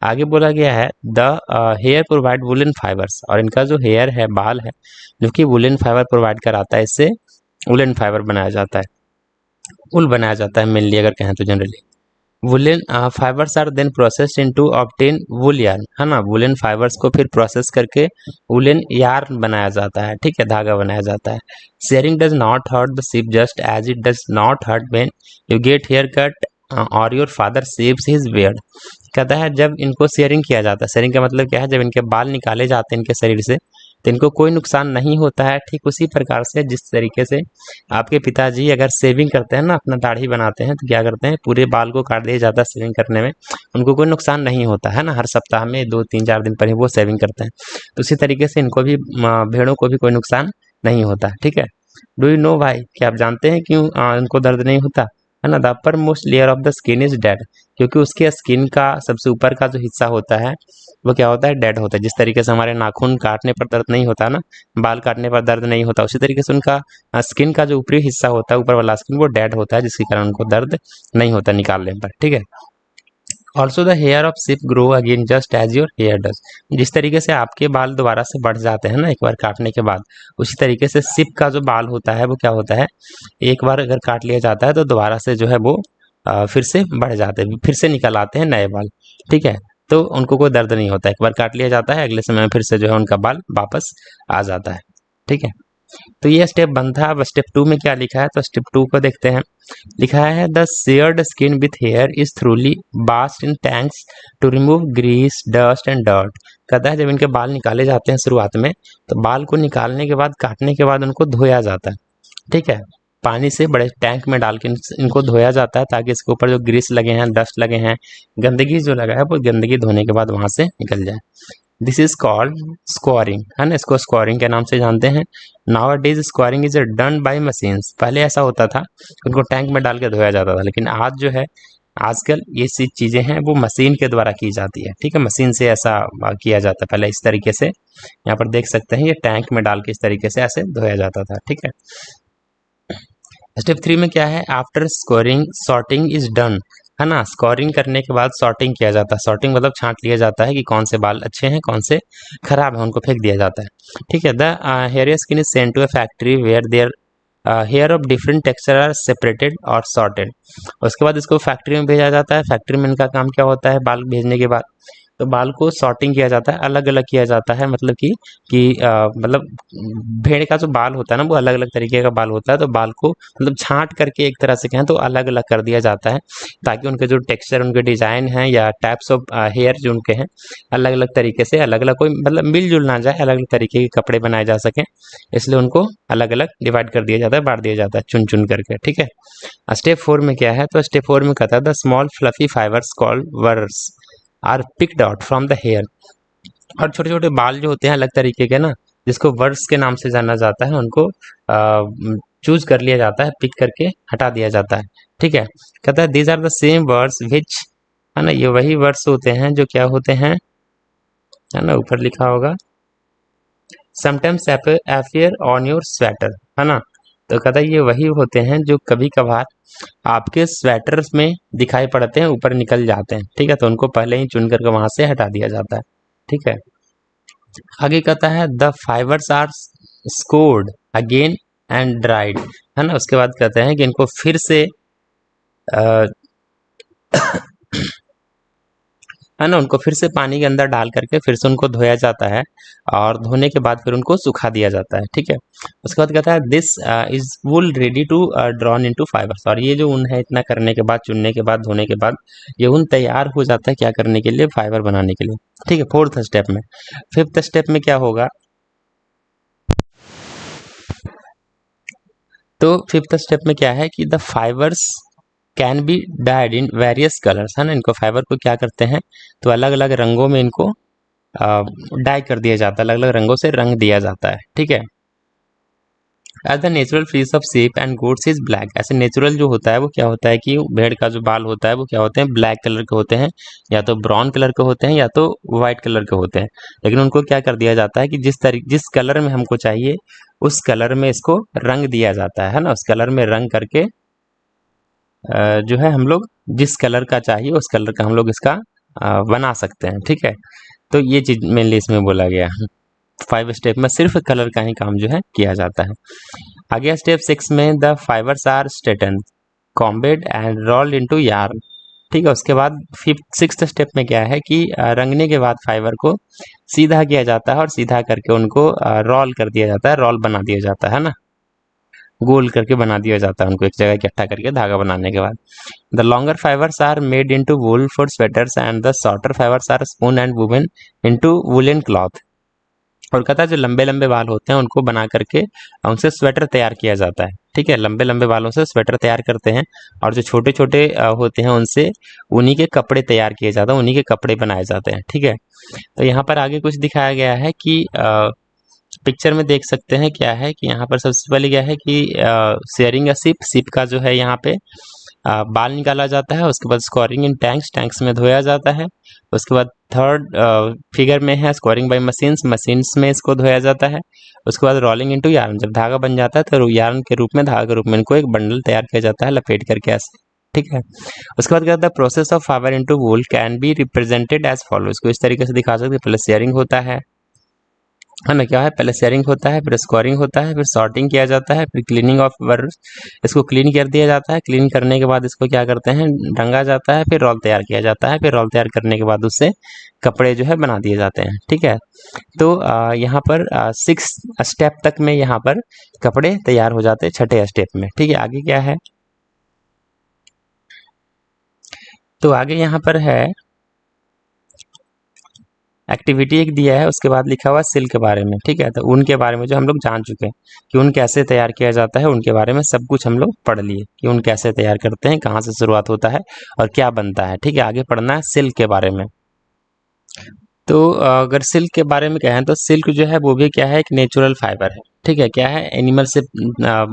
S1: आगे बोला गया है the hair provide woollen fibres. और इनका जो हेयर है, बाल है, जो कि वुलन फाइबर प्रोवाइड कराता है, इससे वुलन फाइबर बनाया जाता है, उल बनाया जाता है मेनली अगर कहें तो generally. Woollen fibres are then processed into obtain wool yarn, है ना। वुलन फाइबर्स को फिर प्रोसेस करके वुलन यार्न बनाया जाता है। ठीक है, धागा बनाया जाता है। Shearing does not hurt the sheep just as it does not hurt when you get hair cut और your father shaves his beard. कहता है जब इनको शेयरिंग किया जाता है, शेयरिंग का मतलब क्या है, जब इनके बाल निकाले जाते हैं इनके शरीर से तो इनको कोई नुकसान नहीं होता है। ठीक उसी प्रकार से जिस तरीके से आपके पिताजी अगर शेविंग करते हैं ना, अपना दाढ़ी बनाते हैं तो क्या करते हैं, पूरे बाल को काट दिया जाता है शेविंग करने में, उनको कोई नुकसान नहीं होता है ना। हर सप्ताह में 2-3-4 दिन पर ही वो शेविंग करते हैं, तो उसी तरीके से इनको भी भेड़ों को भी कोई नुकसान नहीं होता। ठीक है, डू यू नो भाई, क्या आप जानते हैं क्यों इनको दर्द नहीं होता, है ना। The upper most layer of the skin is dead, क्योंकि उसके स्किन का सबसे ऊपर का जो हिस्सा होता है वो क्या होता है, डेड होता है। जिस तरीके से हमारे नाखून काटने पर दर्द नहीं होता ना, बाल काटने पर दर्द नहीं होता, उसी तरीके से उनका स्किन का जो ऊपरी हिस्सा होता है, ऊपर वाला स्किन, वो डेड होता है, जिसके कारण उनको दर्द नहीं होता निकालने पर। ठीक है, also the hair of sheep grow again just as your hair does. जिस तरीके से आपके बाल दोबारा से बढ़ जाते हैं ना एक बार काटने के बाद, उसी तरीके से शिप का जो बाल होता है वो क्या होता है, एक बार अगर काट लिया जाता है तो दोबारा से जो है वो फिर से बढ़ जाते हैं, फिर से निकल आते हैं नए बाल। ठीक है, तो उनको कोई दर्द नहीं होता, एक बार काट लिया जाता है अगले समय में फिर से जो है उनका बाल वापस आ जाता है। ठीक है, तो ये स्टेप 1 था। अब स्टेप 2 में क्या लिखा है, तो स्टेप 2 को देखते हैं। लिखा है the sheared skin with hair is thoroughly washed in tanks to remove grease dust and dirt. कहता है जब इनके बाल निकाले जाते हैं शुरुआत में, तो बाल को निकालने के बाद, काटने के बाद उनको धोया जाता है। ठीक है, पानी से बड़े टैंक में डाल के इनको धोया जाता है, ताकि इसके ऊपर जो ग्रीस लगे हैं, डस्ट लगे हैं, गंदगी जो लगा है, वो गंदगी धोने के बाद वहां से निकल जाए। दिस इज कॉल्ड स्क्वारिंग, है ना, इसको स्क्वारिंग के नाम से जानते हैं। Nowadays scouring is done by machines. पहले ऐसा होता था, उनको टैंक में डाल के धोया जाता था, लेकिन आज जो है, आजकल ये सी चीजें हैं वो मशीन के द्वारा की जाती है। ठीक है, मशीन से ऐसा किया जाता है। पहले इस तरीके से यहाँ पर देख सकते हैं, ये टैंक में डाल के इस तरीके से ऐसे धोया जाता था। ठीक है, स्टेप 3 में क्या है, after scoring sorting is done, है ना। स्कोरिंग करने के बाद सॉर्टिंग किया जाता है। सॉर्टिंग मतलब छांट लिया जाता है कि कौन से बाल अच्छे हैं, कौन से खराब हैं, उनको फेंक दिया जाता है। ठीक है, the hair skin is sent to a factory where their hair of different texture are separated और सॉर्टेड। उसके बाद इसको फैक्ट्री में भेजा जाता है। फैक्ट्री में इनका काम क्या होता है, बाल भेजने के बाद तो बाल को सॉर्टिंग किया जाता है, अलग अलग किया जाता है। मतलब मतलब भेड़ का जो बाल होता है ना, वो अलग अलग तरीके का बाल होता है, तो बाल को मतलब छांट करके एक तरह से कहें तो अलग अलग कर दिया जाता है, ताकि उनके जो टेक्सचर, उनके डिजाइन हैं या टाइप्स ऑफ हेयर जो उनके हैं, अलग अलग तरीके से, अलग अलग कोई मतलब मिलजुल ना जाए, अलग अलग तरीके के कपड़े बनाए जा सकें, इसलिए उनको अलग अलग डिवाइड कर दिया जाता है, बांट दिया जाता है चुन चुन करके। ठीक है, स्टेप 4 में क्या है, तो स्टेप 4 में कहता है the small fluffy fibres called burrs are picked out from the hair. और छोटे छोटे बाल जो होते हैं अलग तरीके के ना, जिसको वर्ड्स के नाम से जाना जाता है, उनको चूज कर लिया जाता है, पिक करके हटा दिया जाता है। ठीक है, कहता है these are the same words which, है ना, ये वही वर्ड्स होते हैं जो क्या होते हैं, है ना, ऊपर लिखा होगा sometimes appear on your sweater, है ना। तो कहता है ये वही होते हैं जो कभी कभार आपके स्वेटर में दिखाई पड़ते हैं, ऊपर निकल जाते हैं। ठीक है, तो उनको पहले ही चुन करके वहां से हटा दिया जाता है। ठीक है, आगे कहता है the fibres are scoured again and dried, है ना। उसके बाद कहते हैं कि इनको फिर से है ना, उनको फिर से पानी के अंदर डाल करके फिर से उनको धोया जाता है, और धोने के बाद फिर उनको सुखा दिया जाता है। ठीक है, उसके बाद कहता है this is wool ready to drawn into fibres. और ये जो ऊन है, इतना करने के बाद, चुनने के बाद, धोने के बाद, ये ऊन तैयार हो जाता है क्या करने के लिए, फाइबर बनाने के लिए। ठीक है, 4th स्टेप में। 5th स्टेप में क्या होगा, तो 5th स्टेप में क्या है कि the fibres can be died in various colours, है ना। इनको फाइबर को क्या करते हैं, तो अलग अलग रंगों में इनको डाई कर दिया जाता है, अलग अलग रंगों से रंग दिया जाता है, ठीक है। As the natural fleece of sheep and goats is black, ऐसे नेचुरल जो होता है वो क्या होता है कि भेड़ का जो बाल होता है वो क्या होते हैं, ब्लैक कलर के होते हैं, या तो ब्राउन कलर के होते हैं या तो व्हाइट कलर के होते हैं। लेकिन उनको क्या कर दिया जाता है कि जिस कलर में हमको चाहिए उस कलर में इसको रंग दिया जाता है ना। उस कलर में रंग करके जो है हम लोग जिस कलर का चाहिए उस कलर का हम लोग इसका बना सकते हैं, ठीक है। तो ये चीज मेनली इसमें बोला गया है। 5 स्टेप में सिर्फ कलर का ही काम जो है किया जाता है। आगे स्टेप 6 में the fibres are straighten combed and rolled into yarn, ठीक है। उसके बाद 6th स्टेप में क्या है कि रंगने के बाद फाइबर को सीधा किया जाता है और सीधा करके उनको रोल कर दिया जाता है, रोल बना दिया जाता है ना, गोल करके बना दिया जाता है उनको एक जगह इकट्ठा करके धागा बनाने के बाद। The longer fibres are made into wool for sweaters and the shorter fibres are spun and woven into woollen cloth. और कहता है जो लंबे लंबे बाल होते हैं उनको बना करके उनसे स्वेटर तैयार किया जाता है, ठीक है। लंबे लंबे बालों से स्वेटर तैयार करते हैं और जो छोटे छोटे होते हैं उनसे उन्हीं के कपड़े तैयार किए जाते हैं, उन्हीं के कपड़े बनाए जाते हैं, ठीक है। तो यहाँ पर आगे कुछ दिखाया गया है कि पिक्चर में देख सकते हैं क्या है कि यहाँ पर सबसे पहले क्या है कि शेयरिंग अ शिप, शिप का जो है यहाँ पे बाल निकाला जाता है। उसके बाद स्कोरिंग इन टैंक्स, टैंक्स में धोया जाता है। उसके बाद थर्ड फिगर में है स्कोरिंग बाय मशीन्स, मशीन्स में इसको धोया जाता है। उसके बाद रोलिंग इनटू यार्न, जब धागा बन जाता है तो यार्न के रूप में, धागा के रूप में इनको एक बंडल तैयार किया जाता है लपेट करके ऐसे, ठीक है। उसके बाद क्या होता है, process of fibre into wool can be represented as follow, इसको इस तरीके से दिखा सकते हैं। पहले शेयरिंग होता है ना, क्या है, पहले शेयरिंग होता है, फिर स्कोरिंग होता है, फिर सॉर्टिंग किया जाता है, फिर क्लीनिंग ऑफ वर्स, इसको क्लीन कर दिया जाता है। क्लीन करने के बाद इसको क्या करते हैं, ढंगा जाता है, फिर रोल तैयार किया जाता है, फिर रोल तैयार करने के बाद उससे कपड़े जो है बना दिए जाते हैं, ठीक है। तो यहाँ पर 6 स्टेप तक में यहाँ पर कपड़े तैयार हो जाते हैं 6ठे स्टेप में, ठीक है। आगे क्या है, तो आगे यहाँ पर है एक्टिविटी एक दिया है, उसके बाद लिखा हुआ सिल्क के बारे में, ठीक है। तो ऊन के बारे में जो हम लोग जान चुके हैं कि ऊन कैसे तैयार किया जाता है, उनके बारे में सब कुछ हम लोग पढ़ लिए कि ऊन कैसे तैयार करते हैं, कहाँ से शुरुआत होता है और क्या बनता है, ठीक है। आगे पढ़ना है सिल्क के बारे में। तो अगर सिल्क के बारे में कहें तो सिल्क जो है वो भी क्या है, एक नेचुरल फाइबर है, ठीक है। क्या है, एनिमल से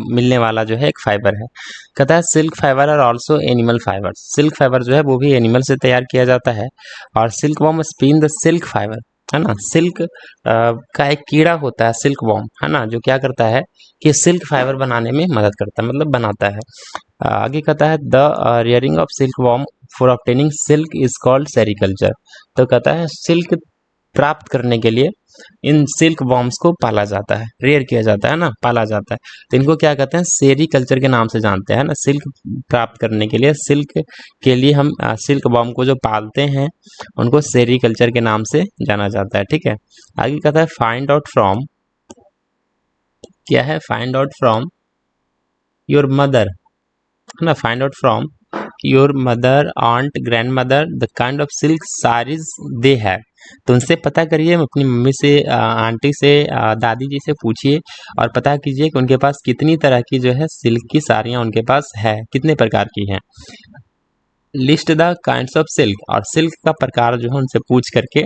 S1: मिलने वाला जो है एक फाइबर है। कहता है silk fibre are also animal fibre, silk fibre जो है वो भी एनिमल से तैयार किया जाता है। और silk worm spin the silk fibre, है ना। सिल्क का एक कीड़ा होता है सिल्क वॉर्म, है ना, जो क्या करता है कि सिल्क फाइबर बनाने में मदद करता है, मतलब बनाता है। आगे कहता है the rearing of silk worm for obtaining silk is called sericulture. तो कहता है सिल्क प्राप्त करने के लिए इन सिल्क वॉर्म्स को पाला जाता है, रेयर किया जाता है ना, पाला जाता है। तो इनको क्या कहते हैं, सेरिकल्चर के नाम से जानते हैं ना। सिल्क प्राप्त करने के लिए, सिल्क के लिए हम सिल्क वॉर्म को जो पालते हैं उनको सेरिकल्चर के नाम से जाना जाता है, ठीक है। आगे कहता है फाइंड आउट फ्रॉम, क्या है, find out from your mother, है ना, find out from your mother, aunt, grandmother the kind of silk saris they have. तो उनसे पता करिए, अपनी मम्मी से, आंटी से, दादी जी से पूछिए और पता कीजिए कि उनके पास कितनी तरह की जो है सिल्क की साड़ियाँ उनके पास है, कितने प्रकार की हैं। List the kinds of silk, और सिल्क का प्रकार जो है उनसे पूछ करके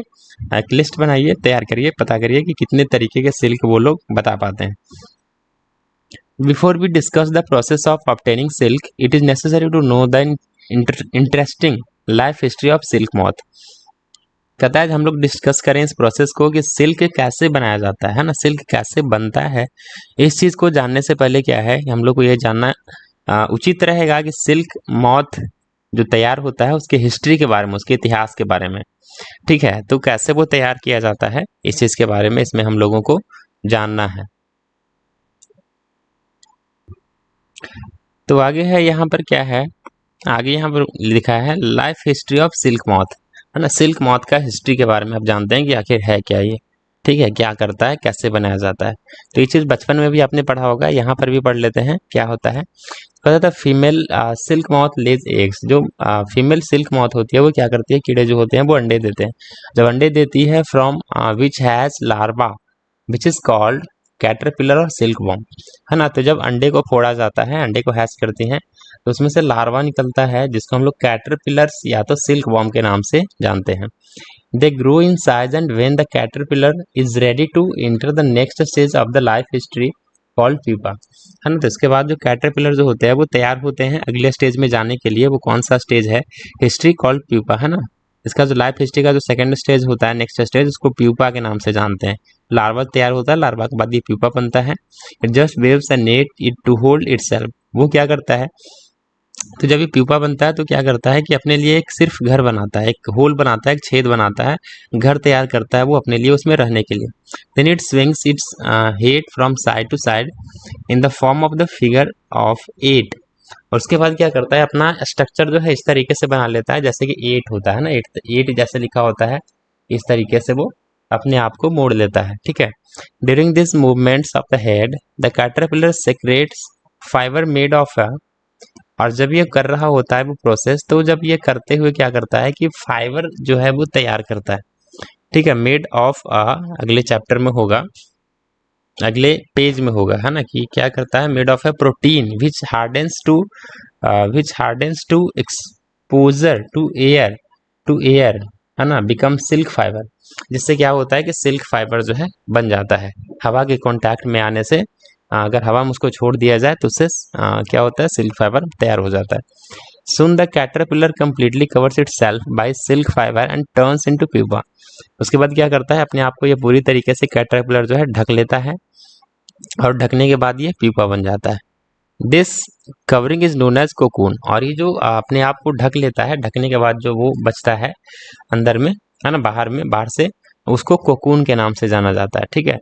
S1: एक लिस्ट बनाइए, तैयार करिए, पता करिए कि कितने तरीके के सिल्क वो लोग बता पाते हैं। Before we discuss the process of obtaining silk, it is necessary to know the interesting life history of silk moth. कहता है हम लोग डिस्कस करें इस प्रोसेस को कि सिल्क कैसे बनाया जाता है ना, सिल्क कैसे बनता है। इस चीज़ को जानने से पहले क्या है, हम लोग को ये जानना उचित रहेगा कि सिल्क मॉथ जो तैयार होता है उसके हिस्ट्री के बारे में, उसके इतिहास के बारे में, ठीक है। तो कैसे वो तैयार किया जाता है इस चीज़ के बारे में इसमें हम लोगों को जानना है। तो आगे है यहाँ पर क्या है, आगे यहाँ पर लिखा है life history of silk moth, है ना। सिल्क मॉथ का हिस्ट्री के बारे में आप जानते हैं कि आखिर है क्या ये, ठीक है, क्या करता है, कैसे बनाया जाता है। तो ये चीज़ बचपन में भी आपने पढ़ा होगा, यहाँ पर भी पढ़ लेते हैं क्या होता है। कहता था फीमेल सिल्क मॉथ लेज एग्स, जो फीमेल सिल्क मॉथ होती है वो क्या करती है, कीड़े जो होते हैं वो अंडे देते हैं। जब अंडे देती है from which has larva which is called caterpillar or silk worm, है ना। तो जब अंडे को फोड़ा जाता है, अंडे को हैच करते हैं, तो उसमें से लार्वा निकलता है जिसको हम लोग कैटरपिलर्स या तो सिल्क वॉर्म के नाम से जानते हैं। They grow in size and when the caterpillar is ready to enter the next stage of the life history called pupa, है ना। तो इसके बाद जो कैटरपिलर जो होते हैं वो तैयार होते हैं अगले स्टेज में जाने के लिए। वो कौन सा स्टेज है? हिस्ट्री कॉल्ड प्यूपा, है ना। इसका जो लाइफ हिस्ट्री का जो सेकंड स्टेज होता है, नेक्स्ट स्टेज, उसको प्यूपा के नाम से जानते हैं। लार्वा तैयार होता है, लार्वा के बाद ये प्यूपा बनता है। It just weaves a net it to hold itself. वो क्या करता है, तो जब ये प्यूपा बनता है तो क्या करता है कि अपने लिए एक सिर्फ घर बनाता है, एक होल बनाता है, एक छेद बनाता है, घर तैयार करता है वो अपने लिए उसमें रहने के लिए। Then it swings its head from side to side in the form of the figure of 8। और उसके बाद क्या करता है, अपना स्ट्रक्चर जो है इस तरीके से बना लेता है जैसे कि 8 होता है ना, 8 जैसे लिखा होता है, इस तरीके से वो अपने आप को मोड़ लेता है, ठीक है। During this movements of the head the caterpillar secrets fibre made of a, और जब ये कर रहा होता है वो प्रोसेस, तो जब ये करते हुए क्या करता है कि फाइबर जो है वो तैयार करता है, ठीक है। मेड ऑफ अ, अगले चैप्टर में होगा, अगले पेज में होगा, है ना, कि क्या करता है, made of a protein which hardens to exposure to air, है ना, बिकम सिल्क फाइबर। जिससे क्या होता है कि सिल्क फाइबर जो है बन जाता है हवा के कांटेक्ट में आने से। अगर हवा में उसको छोड़ दिया जाए तो उससे क्या होता है, सिल्क फाइबर तैयार हो जाता है। Soon the caterpillar completely covers itself by silk fiber and turns into pupa। उसके बाद क्या करता है, अपने आप को ये पूरी तरीके से कैटरपिलर जो है ढक लेता है, और ढकने के बाद ये प्यूपा बन जाता है। This covering is known as cocoon. और ये जो अपने आप को ढक लेता है, ढकने के बाद जो वो बचता है अंदर में, है ना, बाहर से, उसको कोकून के नाम से जाना जाता है, ठीक है।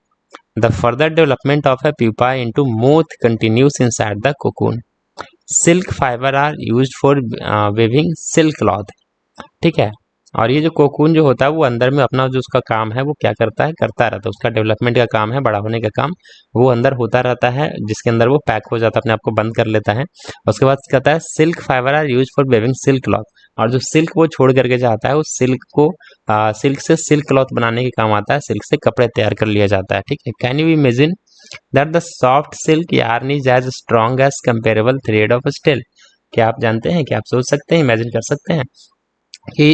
S1: The further development of a pupa into moth continues inside the cocoon. Silk fibre are used for weaving silk cloth, ठीक है। और ये जो कोकून जो होता है वो अंदर में अपना जो उसका काम है वो क्या करता है, करता रहता है, उसका डेवलपमेंट का काम है, बड़ा होने का काम वो अंदर होता रहता है, जिसके अंदर वो पैक हो जाता है, अपने आप को बंद कर लेता है। उसके बाद कहता है silk fibre are use for weaving silk cloth. और जो सिल्क वो छोड़ करके जाता है, उस सिल्क को सिल्क से सिल्क क्लॉथ बनाने के काम आता है, सिल्क से कपड़े तैयार कर लिया जाता है, ठीक है। Can you imagine that the soft silk yarn is as strong as comparable thread of steel. क्या आप जानते हैं, क्या आप सोच सकते हैं, इमेजिन कर सकते हैं कि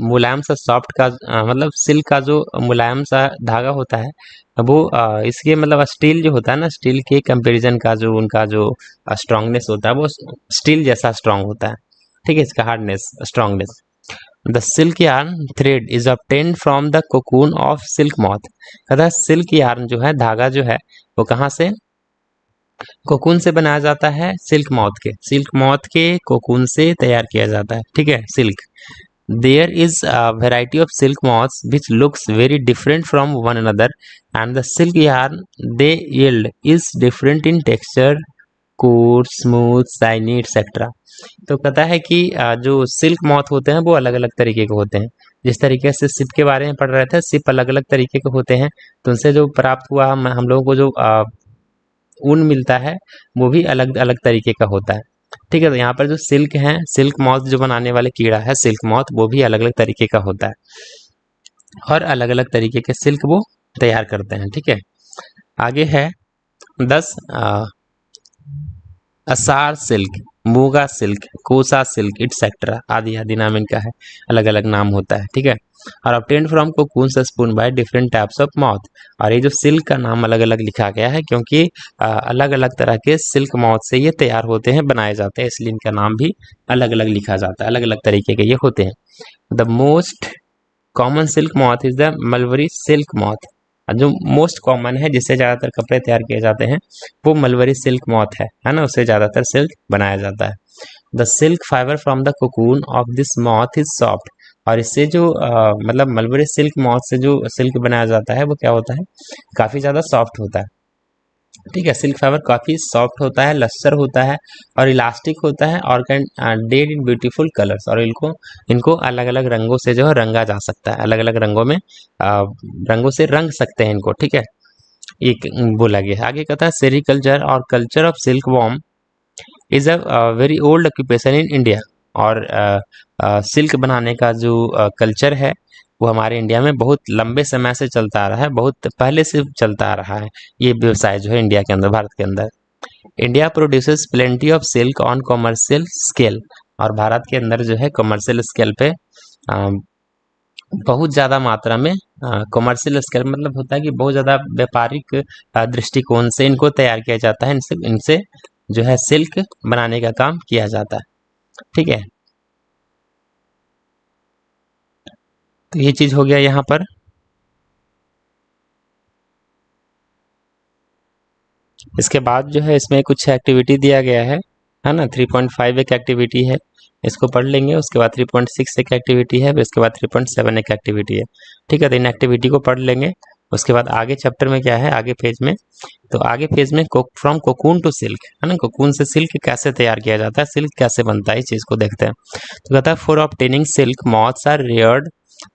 S1: मुलायम सा सॉफ्ट का मतलब सिल्क का जो मुलायम सा धागा होता है वो इसके मतलब स्टील जो होता है ना, स्टील के कंपैरिजन का जो उनका जो स्ट्रांगनेस होता है वो स्टील जैसा स्ट्रांग होता है, ठीक है, इसका hardness, strongness. The silk yarn thread is obtained from the cocoon of silk moth. कहता है सिल्क यार्न जो है, धागा जो है, वो कहाँ से, कोकून से बनाया जाता है, सिल्क मॉथ के कोकून से तैयार किया जाता है, ठीक है, silk. There is a variety of silk moths which looks very different from one another, and the silk yarn they yield is different in texture, coarse, smooth, shiny, etc. तो कहता है कि जो सिल्क मॉथ होते हैं वो अलग अलग तरीके के होते हैं। जिस तरीके से सिप के बारे में पढ़ रहे थे, सिप अलग अलग तरीके के होते हैं, तो उनसे जो प्राप्त हुआ हम लोगों को जो ऊन मिलता है वो भी अलग अलग तरीके का होता है, ठीक है। तो यहाँ पर जो सिल्क है, सिल्क मॉथ जो बनाने वाले कीड़ा है सिल्क मॉथ, वो भी अलग अलग तरीके का होता है और अलग अलग तरीके के सिल्क वो तैयार करते हैं, ठीक है। आगे है 10 असार सिल्क, मूगा सिल्क, कोसा सिल्क, इटसेट्रा, आदि आदि नाम इनका है, अलग अलग नाम होता है, ठीक है। और obtained from cocoon spoon by different types of moth. और ये जो सिल्क का नाम अलग अलग लिखा गया है क्योंकि अलग अलग तरह के सिल्क मॉथ से ये तैयार होते हैं, बनाए जाते हैं, इसलिए इनका नाम भी अलग अलग लिखा जाता है, अलग अलग तरीके के ये होते हैं। The most common silk moth is the mulberry silk moth. जो मोस्ट कॉमन है, जिससे ज़्यादातर कपड़े तैयार किए जाते हैं, वो मलबरी सिल्क मॉथ है ना, उससे ज़्यादातर सिल्क बनाया जाता है। The silk fibre from the cocoon of this moth is soft. और इससे जो मतलब मलबरी सिल्क मॉथ से जो सिल्क बनाया जाता है वो क्या होता है, काफ़ी ज़्यादा सॉफ्ट होता है, ठीक है। सिल्क फाइबर काफ़ी सॉफ्ट होता है, लस्सर होता है और इलास्टिक होता है, और can dead in beautiful colours. और इनको अलग अलग रंगों से जो है रंगा जा सकता है, अलग अलग रंगों में रंगों से रंग सकते हैं इनको, ठीक है। एक बोला गया है। आगे कहता है सेरिकल्चर और culture of silk worm is a very old occupation in India. और सिल्क बनाने का जो कल्चर है वो हमारे इंडिया में बहुत लंबे समय से चलता आ रहा है, बहुत पहले से चलता आ रहा है ये व्यवसाय जो है इंडिया के अंदर, भारत के अंदर। India produces plenty of silk on commercial scale, और भारत के अंदर जो है कॉमर्शियल स्केल पे बहुत ज़्यादा मात्रा में कॉमर्शियल स्केल मतलब होता है कि बहुत ज़्यादा व्यापारिक दृष्टिकोण से इनको तैयार किया जाता है, इनसे इनसे जो है सिल्क बनाने का काम किया जाता है। ठीक है, तो ये चीज़ हो गया यहाँ पर। इसके बाद जो है इसमें कुछ एक्टिविटी दिया गया है ना। 3.5 एक एक्टिविटी है, इसको पढ़ लेंगे। उसके बाद 3.6 एक एक्टिविटी है, फिर उसके बाद 3.7 एक एक्टिविटी है। ठीक है, तो इन एक्टिविटी को पढ़ लेंगे। उसके बाद आगे चैप्टर में क्या है, आगे पेज में, तो आगे पेज में फ्रॉम कोकून टू सिल्क, है ना। कोकून से सिल्क कैसे तैयार किया जाता है, सिल्क कैसे बनता है, इस चीज़ को देखते हैं। तो कहता है for obtaining silk moths are reared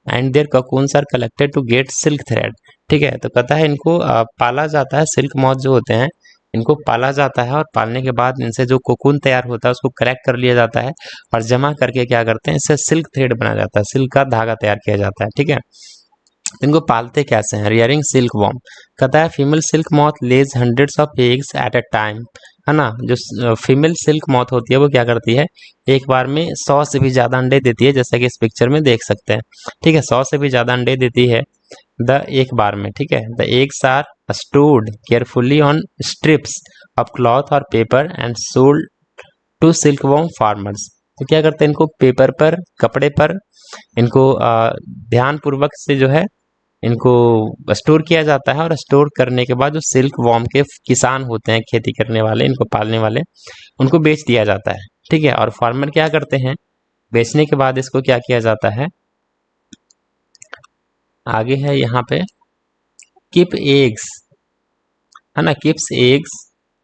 S1: and their cocoons are collected to get silk thread. ठीक है, तो कहता है इनको पाला जाता है, सिल्क मॉथ जो होते हैं इनको पाला जाता है, और पालने के बाद इनसे जो कोकून तैयार होता है उसको कलेक्ट कर लिया जाता है, और जमा करके क्या करते हैं, इससे सिल्क थ्रेड बनाया जाता है, सिल्क का धागा तैयार किया जाता है। ठीक है, इनको पालते कैसे हैं, रियरिंग सिल्क वॉर्म। कहता है female silk moth lays hundreds of eggs at a time, है ना। जो फीमेल सिल्क मॉथ होती है वो क्या करती है, एक बार में 100 से भी ज़्यादा अंडे देती है, जैसा कि इस पिक्चर में देख सकते हैं। ठीक है, 100 से भी ज़्यादा अंडे देती है एक बार में। ठीक है, the eggs are stored carefully on strips of cloth और paper and sold to silkworm farmers. तो क्या करते हैं, इनको पेपर पर, कपड़े पर इनको ध्यान पूर्वक से जो है इनको स्टोर किया जाता है, और स्टोर करने के बाद जो सिल्क वॉर्म के किसान होते हैं, खेती करने वाले, इनको पालने वाले, उनको बेच दिया जाता है। ठीक है, और फार्मर क्या करते हैं, बेचने के बाद इसको क्या किया जाता है, आगे है यहाँ पे कीप एग्स, है ना, keeps eggs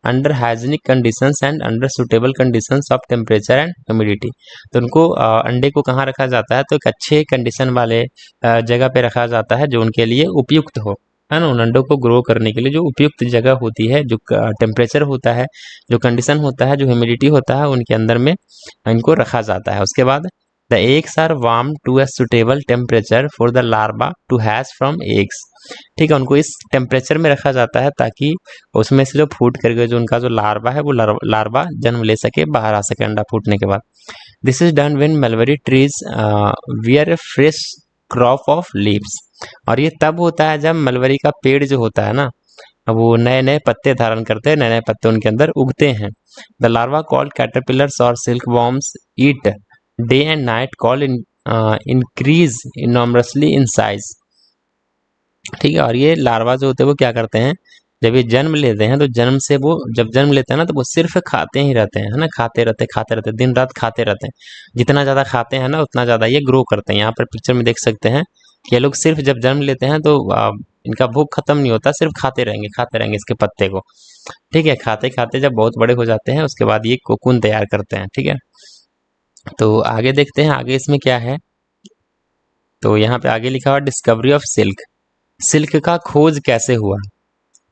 S1: under hygienic conditions and under suitable conditions of temperature and humidity. तो उनको अंडे को कहाँ रखा जाता है, तो एक अच्छे कंडीशन वाले जगह पे रखा जाता है जो उनके लिए उपयुक्त हो, है ना। उन अंडों को ग्रो करने के लिए जो उपयुक्त जगह होती है, जो टेम्परेचर होता है, जो कंडीशन होता है, जो ह्यूमिडिटी होता है, उनके अंदर में इनको रखा जाता है। उसके बाद the eggs are warm to a suitable temperature for the larva to hatch from eggs. ठीक है, उनको इस टेम्परेचर में रखा जाता है ताकि उसमें से जो फूट करके जो उनका जो लार्वा है वो लार्वा जन्म ले सके, बाहर आ सके अंडा फूटने के बाद। This is done when mulberry trees wear A fresh crop of leaves. और ये तब होता है जब मलबरी का पेड़ जो होता है ना, वो नए नए पत्ते धारण करते हैं, नए नए पत्ते उनके अंदर उगते हैं। द लार्वा कॉल्ड कैटरपिलर्स और silk worms eat day and night call increase enormously in size. ठीक है, और ये लार्वा जो होते हैं वो क्या करते हैं, जब ये जन्म लेते हैं तो जन्म से वो जब जन्म लेते हैं ना तो वो सिर्फ खाते ही रहते हैं, है ना, खाते रहते दिन रात खाते रहते हैं। जितना ज़्यादा खाते हैं ना उतना ज़्यादा ये ग्रो करते हैं। यहाँ पर पिक्चर में देख सकते हैं कि ये लोग सिर्फ जब जन्म लेते हैं तो इनका भूख खत्म नहीं होता, सिर्फ खाते रहेंगे इसके पत्ते को। ठीक है, खाते खाते जब बहुत बड़े हो जाते हैं उसके बाद ये कोकून तैयार करते हैं। ठीक है, तो आगे देखते हैं आगे इसमें क्या है। तो यहाँ पे आगे लिखा हुआ डिस्कवरी ऑफ सिल्क, सिल्क का खोज कैसे हुआ।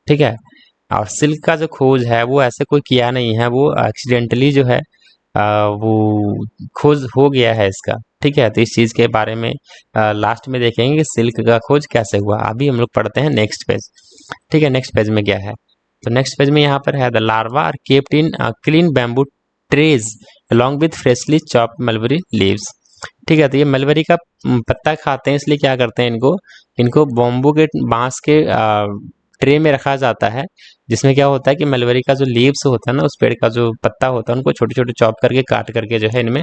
S1: ठीक है, और सिल्क का जो खोज है वो ऐसे कोई किया नहीं है, वो एक्सीडेंटली जो है वो खोज हो गया है इसका। ठीक है, तो इस चीज़ के बारे में लास्ट में देखेंगे कि सिल्क का खोज कैसे हुआ। अभी हम लोग पढ़ते हैं नेक्स्ट पेज। ठीक है, नेक्स्ट पेज में क्या है, तो नेक्स्ट पेज में यहाँ पर है the larva are kept in clean bamboo trays along with freshly chopped mulberry leaves. ठीक है, तो ये मलबरी का पत्ता खाते हैं, इसलिए क्या करते हैं, इनको इनको बॉम्बू के बांस के ट्रे में रखा जाता है, जिसमें क्या होता है कि मलबरी का जो लीव्स होता है ना, उस पेड़ का जो पत्ता होता है, उनको छोटे छोटे चॉप करके काट करके जो है इनमें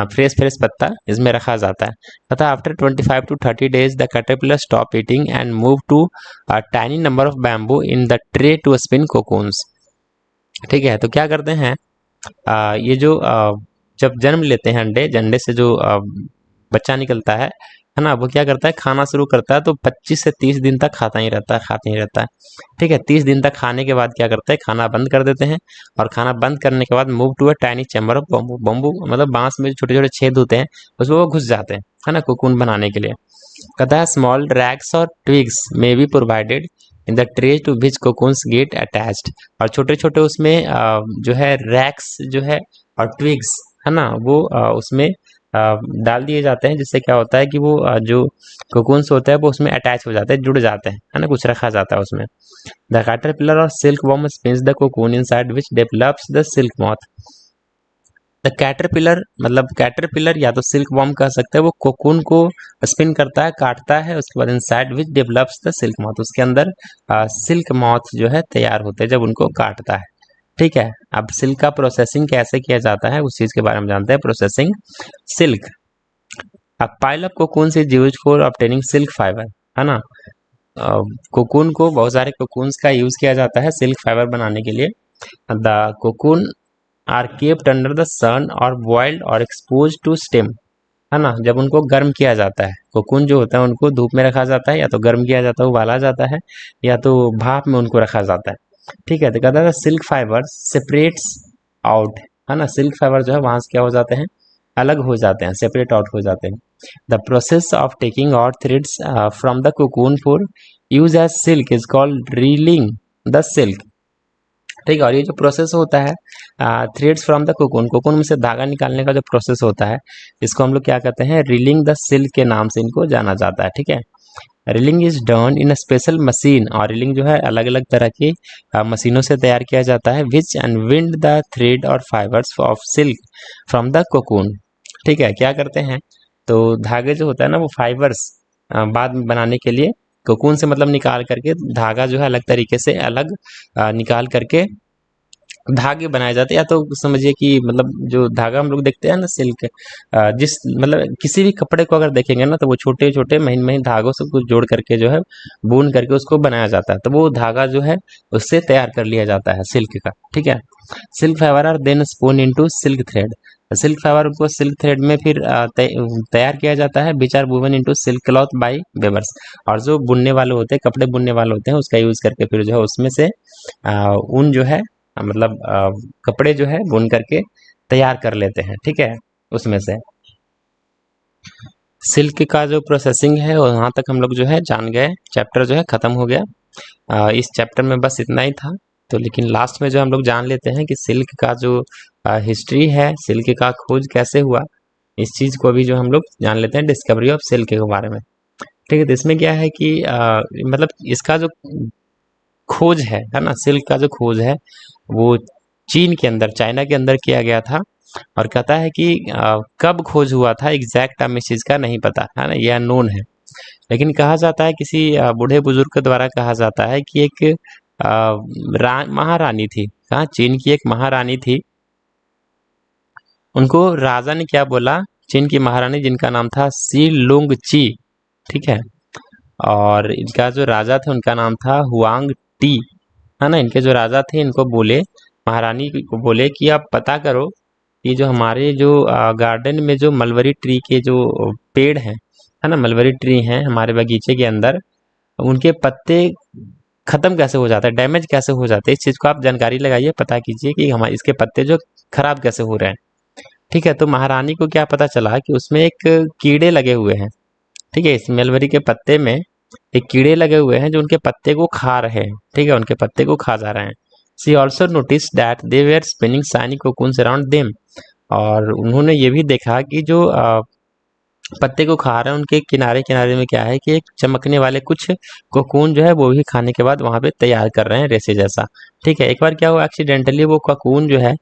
S1: फ्रेश फ्रेश पत्ता इसमें रखा जाता है। तथा after 25 to 30 days the caterpillar stop eating and move to tiny number of bamboo in the tray to spin cocoons. ठीक है, तो क्या करते हैं, ये जो जब जन्म लेते हैं अंडे से जो बच्चा निकलता है ना, वो क्या करता है, खाना शुरू करता है। तो 25 से 30 दिन तक खाता ही रहता है। ठीक है, 30 दिन तक खाने के बाद क्या करता है, खाना बंद कर देते हैं, और खाना बंद करने के बाद move to a tiny chamber of bamboo. Bamboo मतलब बांस में छोटे छोटे छेद होते हैं, उसमें वो घुस जाते हैं, है ना, कोकून बनाने के लिए। कहता है small racks or twigs may be provided in the tray to which cocoons get attached. और छोटे छोटे उसमें जो है रैक्स जो है और ट्विग्स, है ना, वो उसमें डाल दिए जाते हैं, जिससे क्या होता है कि वो जो कोकून्स होता है वो उसमें अटैच हो जाते हैं, जुड़ जाते हैं, है ना, कुछ रखा जाता है उसमें। The caterpillar or silkworm spins the cocoon inside which develops the silk moth. The caterpillar मतलब कैटरपिलर या तो सिल्क वॉर्म कह सकते हैं, वो कोकून को स्पिन करता है, काटता है, उसके बाद inside which develops the silk moth, उसके अंदर सिल्क मॉथ जो है तैयार होते हैं जब उनको काटता है। ठीक है, अब सिल्क का प्रोसेसिंग कैसे किया जाता है उस चीज के बारे में जानते हैं। प्रोसेसिंग सिल्क, अब pile of cocoons is used for obtaining silk fibre, है ना। कोकून को, बहुत सारे कोकून्स का यूज किया जाता है सिल्क फाइबर बनाने के लिए। The cocoons are kept under the sun और बॉइल्ड और एक्सपोज टू स्टेम, है ना। जब उनको गर्म किया जाता है, कोकून जो होता है उनको धूप में रखा जाता है, या तो गर्म किया जाता है, उबाला जाता है, या तो भाप में उनको रखा जाता है। ठीक है, तो कहता है सिल्क फाइबर सेपरेट्स आउट, है ना। सिल्क फाइबर जो है वहां से क्या हो जाते हैं, अलग हो जाते हैं, सेपरेट आउट हो जाते हैं। The process of taking out threads from the cocoon for use as silk is called reeling the silk. ठीक है, और ये जो प्रोसेस होता है threads from the cocoon, cocoon में से धागा निकालने का जो प्रोसेस होता है, इसको हम लोग क्या कहते हैं, रीलिंग द सिल्क के नाम से इनको जाना जाता है। ठीक है, reeling is done in a special machine, और रीलिंग जो है अलग अलग तरह की मशीनों से तैयार किया जाता है, विच अनविंड द थ्रेड और fibres of silk from the cocoon. ठीक है, क्या करते हैं, तो धागे जो होता है ना वो फाइबर्स बाद में बनाने के लिए कोकून से मतलब निकाल करके धागा जो है अलग तरीके से अलग निकाल करके धागे बनाए जाते हैं, या तो समझिए कि मतलब जो धागा हम लोग देखते हैं ना सिल्क, जिस मतलब किसी भी कपड़े को अगर देखेंगे ना तो वो छोटे छोटे महीन महीन धागों से कुछ जोड़ करके जो है बुन करके उसको बनाया जाता है, तो वो धागा जो है उससे तैयार कर लिया जाता है सिल्क का। ठीक है, silk fibre are then spun into silk thread, silk fibre को सिल्क थ्रेड में फिर तैयार किया जाता है, which are woven into silk cloth by weavers, और जो बुनने वाले होते हैं, कपड़े बुनने वाले होते हैं, उसका यूज करके फिर जो है उसमें से ऊन जो है मतलब कपड़े जो है बुन करके तैयार कर लेते हैं। ठीक है, उसमें से सिल्क का जो प्रोसेसिंग है वहाँ तक हम लोग जो है जान गए, चैप्टर जो है खत्म हो गया। इस चैप्टर में बस इतना ही था, तो लेकिन लास्ट में जो हम लोग जान लेते हैं कि सिल्क का जो हिस्ट्री है, सिल्क का खोज कैसे हुआ, इस चीज़ को भी जो हम लोग जान लेते हैं, डिस्कवरी ऑफ सिल्क के बारे में। ठीक है, तो इसमें क्या है कि मतलब इसका जो खोज है ना, सिल्क का जो खोज है वो चीन के अंदर, चाइना के अंदर किया गया था, और कहता है कि कब खोज हुआ था एग्जैक्ट हमें इस चीज़ का नहीं पता, है ना, यह अननोन है। लेकिन कहा जाता है किसी बूढ़े बुजुर्ग के द्वारा कहा जाता है कि एक महारानी थी, कहाँ, चीन की एक महारानी थी, उनको राजा ने क्या बोला, चीन की महारानी जिनका नाम था सी लुंग ची। ठीक है, और इनका जो राजा था उनका नाम था हुआंग टी, है ना। इनके जो राजा थे इनको बोले, महारानी को बोले कि आप पता करो कि जो हमारे जो गार्डन में जो मलबरी ट्री के जो पेड़ हैं, है ना, मलबरी ट्री हैं हमारे बगीचे के अंदर, उनके पत्ते खत्म कैसे हो जाते हैं, डैमेज कैसे हो जाते हैं, इस चीज़ को आप जानकारी लगाइए, पता कीजिए कि हमारे इसके पत्ते जो खराब कैसे हो रहे हैं। ठीक है, तो महारानी को क्या पता चला कि उसमें एक कीड़े लगे हुए हैं। ठीक है, इस मलबरी के पत्ते में एक कीड़े लगे हुए हैं जो उनके पत्ते को खा रहे हैं। ठीक है, उनके पत्ते को खा जा रहे हैं। See also notice that they were spinning shiny cocoons around them, और उन्होंने ये भी देखा कि जो पत्ते को खा रहे हैं उनके किनारे किनारे में क्या है कि एक चमकने वाले कुछ कोकून जो है वो भी खाने के बाद वहां पे तैयार कर रहे हैं रेसे जैसा। ठीक है, एक बार क्या हुआ, एक्सीडेंटली वो कोकून जो है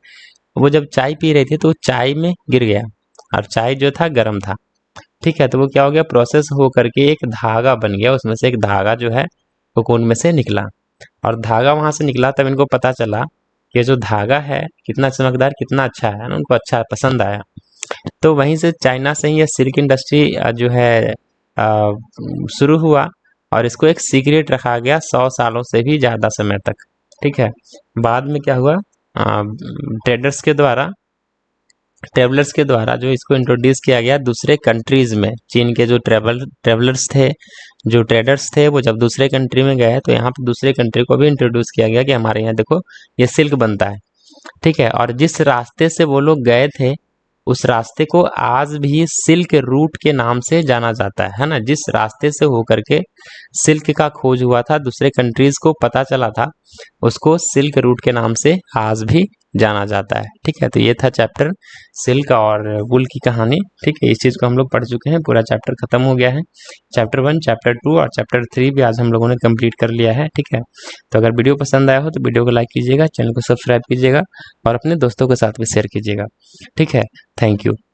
S1: वो जब चाय पी रही थी तो चाय में गिर गया, और चाय जो था गर्म था। ठीक है, तो वो क्या हो गया, प्रोसेस हो करके एक धागा बन गया, उसमें से एक धागा जो है कोकून में से निकला, और धागा वहां से निकला, तब इनको पता चला कि जो धागा है कितना चमकदार, कितना अच्छा है ना, उनको अच्छा पसंद आया। तो वहीं से चाइना से ही ये सिल्क इंडस्ट्री जो है शुरू हुआ, और इसको एक सीक्रेट रखा गया 100 सालों से भी ज़्यादा समय तक। ठीक है, बाद में क्या हुआ, ट्रेडर्स के द्वारा, ट्रेवलर्स के द्वारा जो इसको इंट्रोड्यूस किया गया दूसरे कंट्रीज में। चीन के जो ट्रेवलर्स थे, जो ट्रेडर्स थे, वो जब दूसरे कंट्री में गए तो यहाँ पर दूसरे कंट्री को भी इंट्रोड्यूस किया गया कि हमारे यहाँ देखो ये सिल्क बनता है। ठीक है, और जिस रास्ते से वो लोग गए थे उस रास्ते को आज भी सिल्क रूट के नाम से जाना जाता है ना। जिस रास्ते से होकर के सिल्क का खोज हुआ था, दूसरे कंट्रीज को पता चला था, उसको सिल्क रूट के नाम से आज भी जाना जाता है। ठीक है, तो ये था चैप्टर सिल्क और वूल की कहानी। ठीक है, इस चीज़ को हम लोग पढ़ चुके हैं, पूरा चैप्टर खत्म हो गया है। चैप्टर 1, चैप्टर 2 और चैप्टर 3 भी आज हम लोगों ने कंप्लीट कर लिया है। ठीक है, तो अगर वीडियो पसंद आया हो तो वीडियो को लाइक कीजिएगा, चैनल को सब्सक्राइब कीजिएगा और अपने दोस्तों के साथ भी शेयर कीजिएगा। ठीक है, थैंक यू।